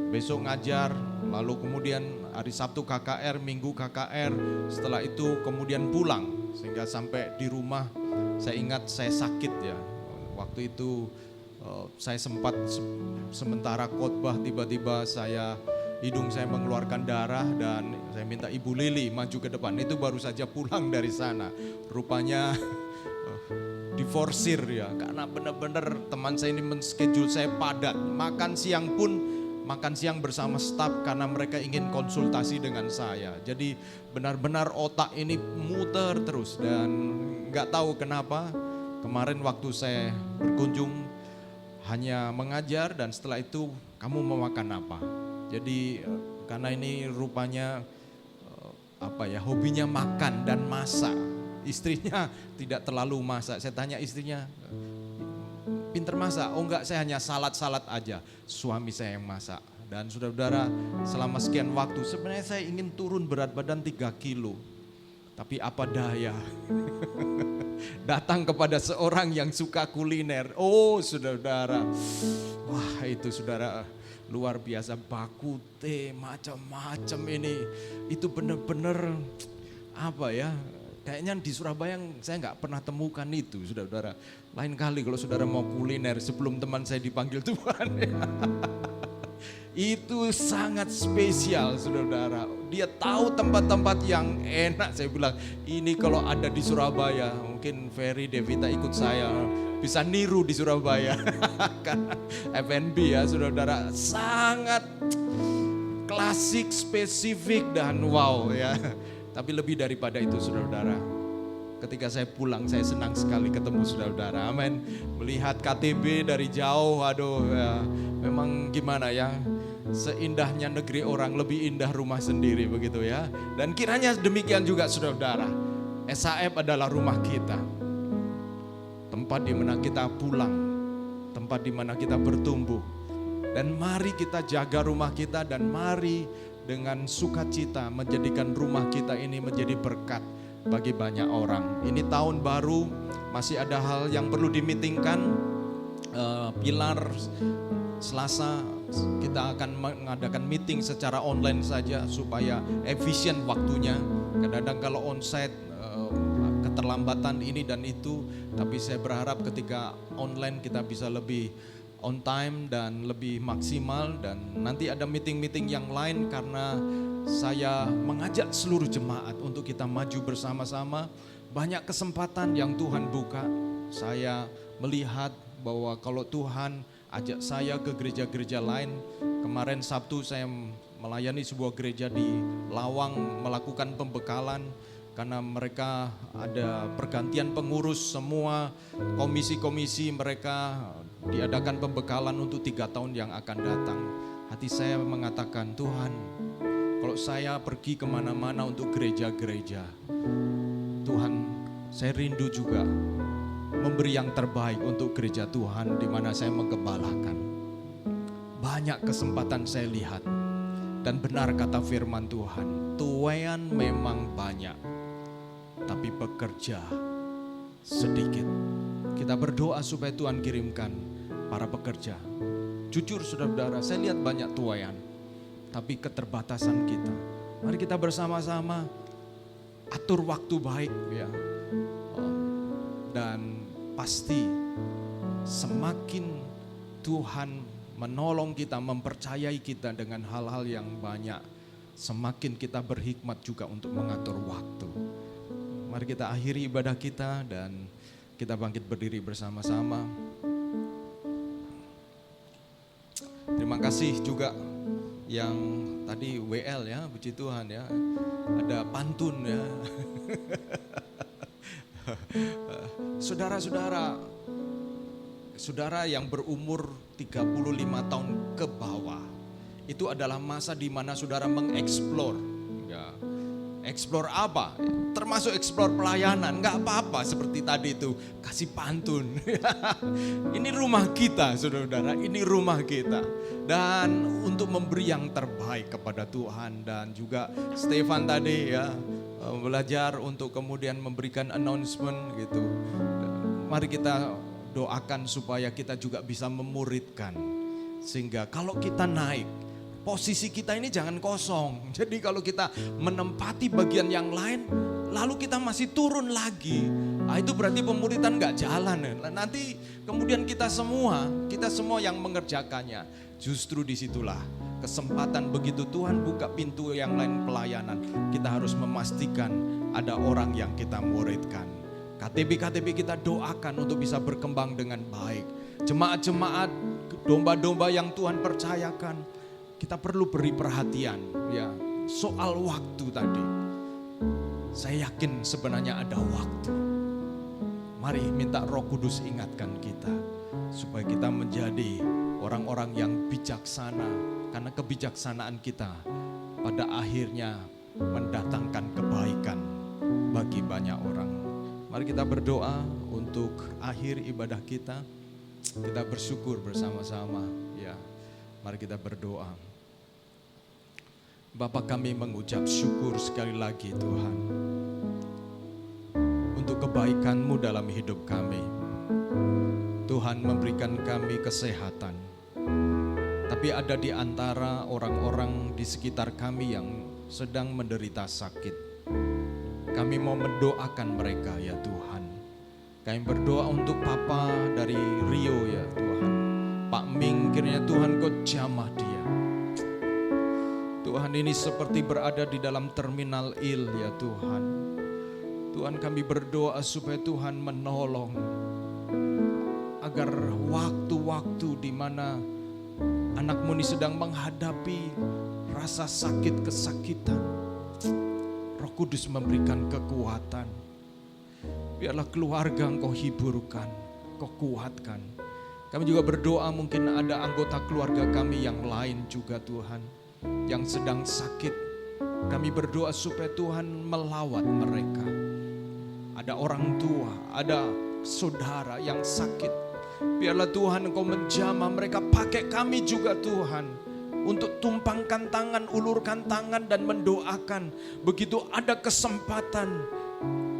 besok ngajar, lalu kemudian hari Sabtu KKR, Minggu KKR, setelah itu kemudian pulang. Sehingga sampai di rumah saya ingat saya sakit ya. Waktu itu saya sempat sementara khotbah tiba-tiba hidung saya mengeluarkan darah dan saya minta Ibu Lili maju ke depan. Itu baru saja pulang dari sana. Rupanya diforsir ya, karena benar-benar teman saya ini men-schedule saya padat. Makan siang pun makan siang bersama staf karena mereka ingin konsultasi dengan saya. Jadi benar-benar otak ini muter terus dan nggak tahu kenapa kemarin waktu saya berkunjung hanya mengajar dan setelah itu kamu mau makan apa? Jadi karena ini rupanya hobinya makan dan masak. Istrinya tidak terlalu masak. Saya tanya istrinya, pinter masak? Oh enggak, saya hanya salad-salad aja. Suami saya yang masak. Dan saudara-saudara, selama sekian waktu sebenarnya saya ingin turun berat badan 3 kilo. Tapi apa daya. Datang kepada seorang yang suka kuliner. Oh saudara-saudara, wah itu saudara luar biasa, bakute macam-macam ini. Itu benar-benar kayaknya di Surabaya saya nggak pernah temukan itu saudara-saudara. Lain kali kalau saudara mau kuliner sebelum teman saya dipanggil Tuhan ya. Itu sangat spesial saudara-saudara. Dia tahu tempat-tempat yang enak. Saya bilang ini kalau ada di Surabaya mungkin Ferry Devita ikut saya bisa niru di Surabaya. Karena F&B ya saudara-saudara sangat klasik, spesifik dan wow ya. Tapi lebih daripada itu saudara-saudara, ketika saya pulang saya senang sekali ketemu saudara-saudara. Amin. Melihat KTB dari jauh, aduh ya, memang gimana ya, seindahnya negeri orang lebih indah rumah sendiri begitu ya. Dan kiranya demikian juga saudara-saudara, SAF adalah rumah kita. Tempat di mana kita pulang, tempat di mana kita bertumbuh. Dan mari kita jaga rumah kita dan mari dengan sukacita menjadikan rumah kita ini menjadi berkat bagi banyak orang. Ini tahun baru, masih ada hal yang perlu dimitingkan. Pilar Selasa kita akan mengadakan meeting secara online saja supaya efisien waktunya. Kadang-kadang kalau onsite keterlambatan ini dan itu, tapi saya berharap ketika online kita bisa lebih on time dan lebih maksimal. Dan nanti ada meeting-meeting yang lain karena saya mengajak seluruh jemaat untuk kita maju bersama-sama. Banyak kesempatan yang Tuhan buka. Saya melihat bahwa kalau Tuhan ajak saya ke gereja-gereja lain. Kemarin Sabtu saya melayani sebuah gereja di Lawang melakukan pembekalan. Karena mereka ada pergantian pengurus, semua komisi-komisi mereka diadakan pembekalan untuk 3 tahun yang akan datang. Hati saya mengatakan, Tuhan, kalau saya pergi kemana-mana untuk gereja-gereja, Tuhan, saya rindu juga memberi yang terbaik untuk gereja Tuhan di mana saya menggembalakan. Banyak kesempatan saya lihat dan benar kata firman Tuhan, tuaian memang banyak, tapi bekerja sedikit. Kita berdoa supaya Tuhan kirimkan para pekerja. Jujur saudara-saudara, saya lihat banyak tuaian, tapi keterbatasan kita. Mari kita bersama-sama atur waktu baik ya. Dan pasti semakin Tuhan menolong kita, mempercayai kita dengan hal-hal yang banyak, semakin kita berhikmat juga untuk mengatur waktu. Mari kita akhiri ibadah kita dan kita bangkit berdiri bersama-sama. Terima kasih juga yang tadi WL ya, puji Tuhan ya. Ada pantun ya. Saudara-saudara, saudara yang berumur 35 tahun ke bawah, itu adalah masa di mana saudara mengeksplor ya. Explore apa? Termasuk explore pelayanan, nggak apa-apa seperti tadi itu, kasih pantun. Ini rumah kita, saudara-saudara, ini rumah kita. Dan untuk memberi yang terbaik kepada Tuhan, dan juga Stefan tadi ya, belajar untuk kemudian memberikan announcement gitu. Mari kita doakan supaya kita juga bisa memuridkan. Sehingga kalau kita naik, posisi kita ini jangan kosong. Jadi kalau kita menempati bagian yang lain, lalu kita masih turun lagi, itu berarti pemuridan gak jalan. Nanti kemudian kita semua yang mengerjakannya. Justru disitulah kesempatan begitu Tuhan buka pintu yang lain pelayanan. Kita harus memastikan ada orang yang kita muridkan. KTB kita doakan untuk bisa berkembang dengan baik. Jemaat-jemaat, domba-domba yang Tuhan percayakan, kita perlu beri perhatian ya. Soal waktu tadi, saya yakin sebenarnya ada waktu. Mari minta Roh Kudus ingatkan kita supaya kita menjadi orang-orang yang bijaksana, karena kebijaksanaan kita pada akhirnya mendatangkan kebaikan bagi banyak orang. Mari kita berdoa untuk akhir ibadah kita. Kita bersyukur bersama-sama ya. Mari kita berdoa. Bapa, kami mengucap syukur sekali lagi Tuhan untuk kebaikan-Mu dalam hidup kami. Tuhan memberikan kami kesehatan, tapi ada di antara orang-orang di sekitar kami yang sedang menderita sakit. Kami mau mendoakan mereka ya Tuhan. Kami berdoa untuk Papa dari Rio ya Tuhan. Pak Ming, kiranya Tuhan Kau jamah dia. Tuhan, ini seperti berada di dalam terminal il ya Tuhan. Tuhan, kami berdoa supaya Tuhan menolong agar waktu-waktu di mana anak-Mu ini sedang menghadapi rasa sakit kesakitan, Roh Kudus memberikan kekuatan. Biarlah keluarga Engkau hiburkan, Kau kuatkan. Kami juga berdoa mungkin ada anggota keluarga kami yang lain juga Tuhan, yang sedang sakit. Kami berdoa supaya Tuhan melawat mereka. Ada orang tua, ada saudara yang sakit. Biarlah Tuhan Engkau menjamah mereka, pakai kami juga Tuhan, untuk tumpangkan tangan, ulurkan tangan dan mendoakan. Begitu ada kesempatan,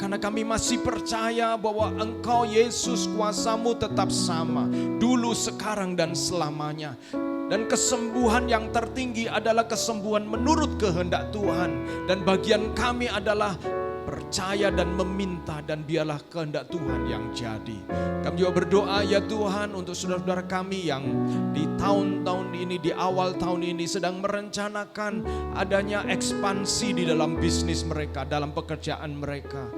karena kami masih percaya bahwa Engkau Yesus kuasa-Mu tetap sama, dulu, sekarang dan selamanya. Dan kesembuhan yang tertinggi adalah kesembuhan menurut kehendak Tuhan. Dan bagian kami adalah percaya dan meminta, dan biarlah kehendak Tuhan yang jadi. Kami juga berdoa ya Tuhan untuk saudara-saudara kami yang di tahun-tahun ini, di awal tahun ini sedang merencanakan adanya ekspansi di dalam bisnis mereka, dalam pekerjaan mereka.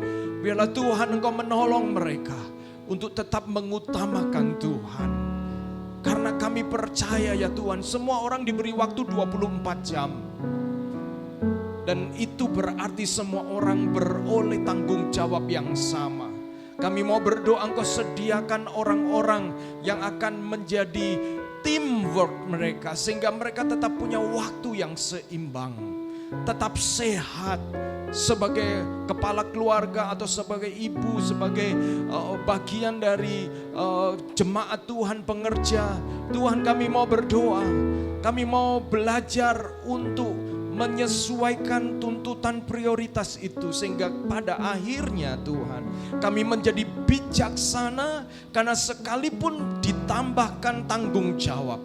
Biarlah Tuhan Engkau menolong mereka untuk tetap mengutamakan Tuhan. Karena kami percaya ya Tuhan, semua orang diberi waktu 24 jam. Dan itu berarti semua orang beroleh tanggung jawab yang sama. Kami mau berdoa Engkau sediakan orang-orang yang akan menjadi teamwork mereka, sehingga mereka tetap punya waktu yang seimbang, tetap sehat sebagai kepala keluarga atau sebagai ibu, sebagai bagian dari jemaat Tuhan, pengerja. Tuhan, kami mau berdoa, kami mau belajar untuk menyesuaikan tuntutan prioritas itu, sehingga pada akhirnya Tuhan kami menjadi bijaksana, karena sekalipun ditambahkan tanggung jawab,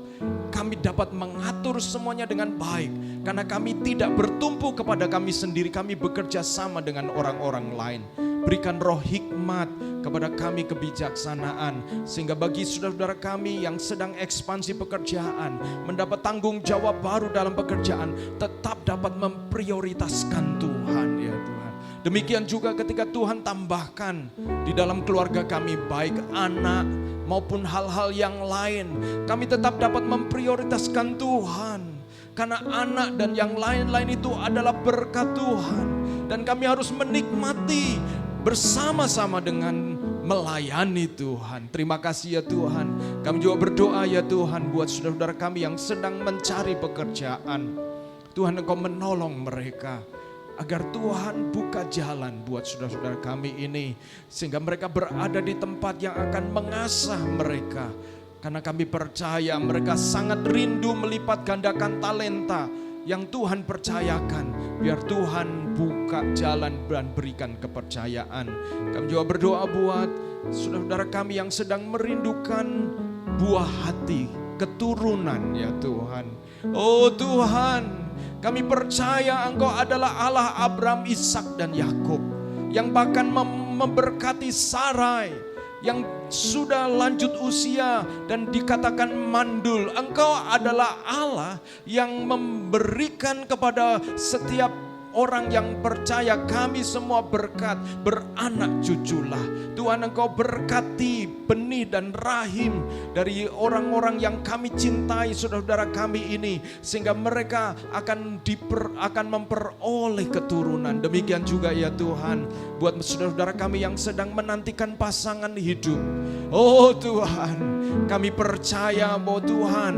kami dapat mengatur semuanya dengan baik, karena kami tidak bertumpu kepada kami sendiri, kami bekerja sama dengan orang-orang lain. Berikan roh hikmat kepada kami, kebijaksanaan, sehingga bagi saudara-saudara kami yang sedang ekspansi pekerjaan, mendapat tanggung jawab baru dalam pekerjaan, tetap dapat memprioritaskan Tuhan ya Tuhan. Demikian juga ketika Tuhan tambahkan di dalam keluarga kami, baik anak maupun hal-hal yang lain, kami tetap dapat memprioritaskan Tuhan. Karena anak dan yang lain-lain itu adalah berkat Tuhan, dan kami harus menikmati bersama-sama dengan melayani Tuhan. Terima kasih ya Tuhan. Kami juga berdoa ya Tuhan buat saudara-saudara kami yang sedang mencari pekerjaan. Tuhan, Engkau menolong mereka. agar Tuhan buka jalan buat saudara-saudara kami ini, sehingga mereka berada di tempat yang akan mengasah mereka. Karena kami percaya mereka sangat rindu melipat gandakan talenta yang Tuhan percayakan. Biar Tuhan buka jalan dan berikan kepercayaan. Kami juga berdoa buat saudara-saudara kami yang sedang merindukan buah hati, keturunan ya Tuhan. Oh Tuhan, kami percaya Engkau adalah Allah Abraham, Ishak dan Yakub, yang bahkan memberkati Sarai yang sudah lanjut usia dan dikatakan mandul. Engkau adalah Allah yang memberikan kepada setiap orang yang percaya, kami semua berkat, beranak cuculah. Tuhan, Engkau berkati benih dan rahim dari orang-orang yang kami cintai, saudara-saudara kami ini, sehingga mereka akan memperoleh keturunan. Demikian juga ya Tuhan, buat saudara-saudara kami yang sedang menantikan pasangan hidup. Oh Tuhan, kami percaya bahwa Tuhan,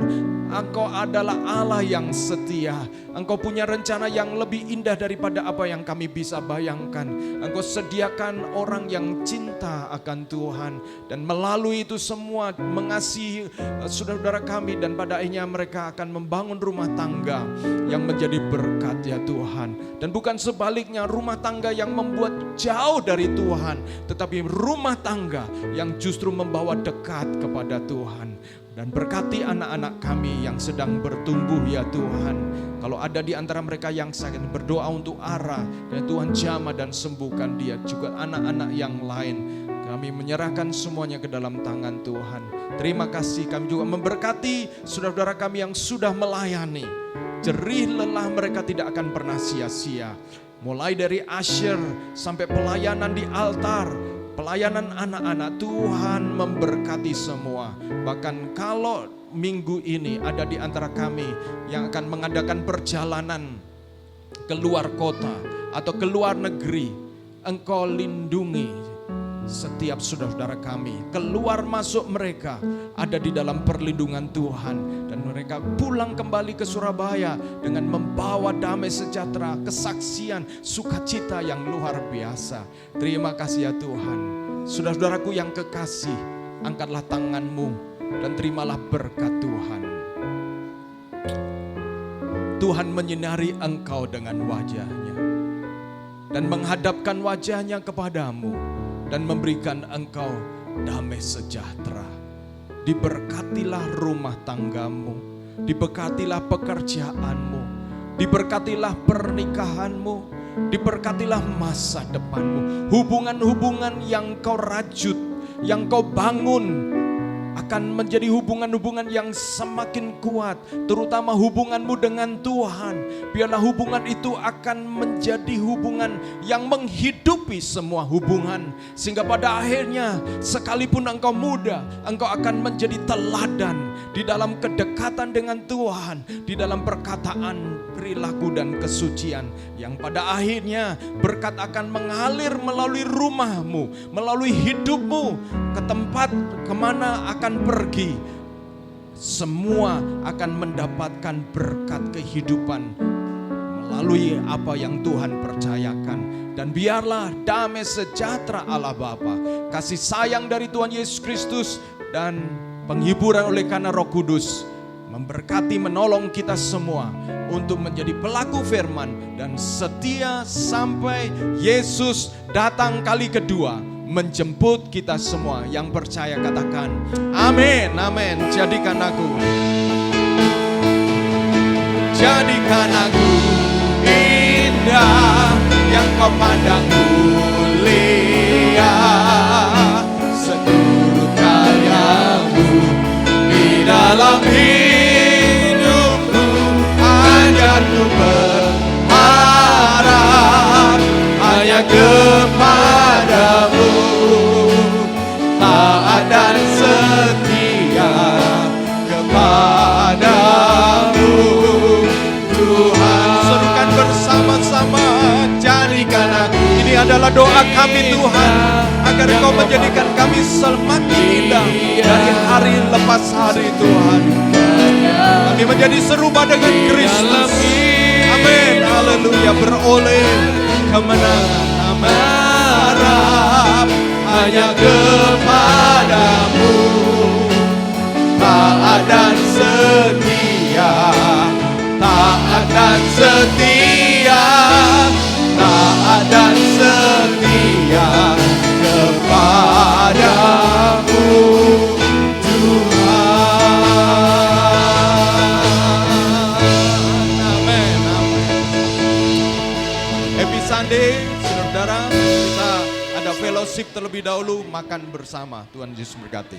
Engkau adalah Allah yang setia. Engkau punya rencana yang lebih indah daripada apa yang kami bisa bayangkan. Engkau sediakan orang yang cinta akan Tuhan, dan melalui itu semua mengasihi saudara-saudara kami, dan pada akhirnya mereka akan membangun rumah tangga yang menjadi berkat ya Tuhan. Dan bukan sebaliknya, rumah tangga yang membuat jauh dari Tuhan, tetapi rumah tangga yang justru membawa dekat kepada Tuhan. Dan berkati anak-anak kami yang sedang bertumbuh ya Tuhan. Kalau ada di antara mereka yang sakit, berdoa untuk Ara, dan Tuhan jamah dan sembuhkan dia. Juga anak-anak yang lain, kami menyerahkan semuanya ke dalam tangan Tuhan. Terima kasih. Kami juga memberkati saudara-saudara kami yang sudah melayani. Jerih lelah mereka tidak akan pernah sia-sia. Mulai dari asyir sampai pelayanan di altar, pelayanan anak-anak, Tuhan memberkati semua. Bahkan kalau minggu ini ada di antara kami yang akan mengadakan perjalanan keluar kota atau keluar negeri, Engkau lindungi setiap saudara-saudara kami. Keluar masuk mereka ada di dalam perlindungan Tuhan, dan mereka pulang kembali ke Surabaya dengan membawa damai sejahtera, kesaksian, sukacita yang luar biasa. Terima kasih ya Tuhan. Saudara-saudaraku yang kekasih, angkatlah tanganmu dan terimalah berkat Tuhan. Tuhan menyinari engkau dengan wajahnya dan menghadapkan wajahnya kepadamu dan memberikan engkau damai sejahtera. Diberkatilah rumah tanggamu, diberkatilah pekerjaanmu, diberkatilah pernikahanmu, diberkatilah masa depanmu. Hubungan-hubungan yang kau rajut, yang kau bangun, akan menjadi hubungan-hubungan yang semakin kuat, terutama hubunganmu dengan Tuhan. Biarlah hubungan itu akan menjadi hubungan yang menghidupi semua hubungan, sehingga pada akhirnya sekalipun engkau muda, engkau akan menjadi teladan di dalam kedekatan dengan Tuhan, di dalam perkataan, perilaku dan kesucian, yang pada akhirnya berkat akan mengalir melalui rumahmu, melalui hidupmu, ke tempat kemana akan pergi, semua akan mendapatkan berkat kehidupan melalui apa yang Tuhan percayakan. Dan biarlah damai sejahtera Allah Bapa, kasih sayang dari Tuhan Yesus Kristus, dan penghiburan oleh karena Roh Kudus memberkati, menolong kita semua untuk menjadi pelaku firman dan setia sampai Yesus datang kali kedua menjemput kita semua. Yang percaya katakan amin, amin. Jadikan aku indah yang kau pandang mulia, seluruh karyamu di dalam hidupku. Ajarku berharap hanya kepadamu, taat dan setia kepadamu Tuhan. Serukan bersama-sama, jadikan aku. Ini adalah doa kami Tuhan, agar Kau menjadikan kami semakin indah dari hari lepas hari Tuhan. Kami menjadi serupa dengan Kristus, sampai Amin, haleluya, beroleh kemenangan. Berharap hanya kepadamu, taat dan setia, taat dan setia, taat dan setia kepadamu Tuhan. Amin, amin. Happy Sunday, saudara. Kita ada fellowship terlebih dahulu, makan bersama. Tuhan Yesus berkati.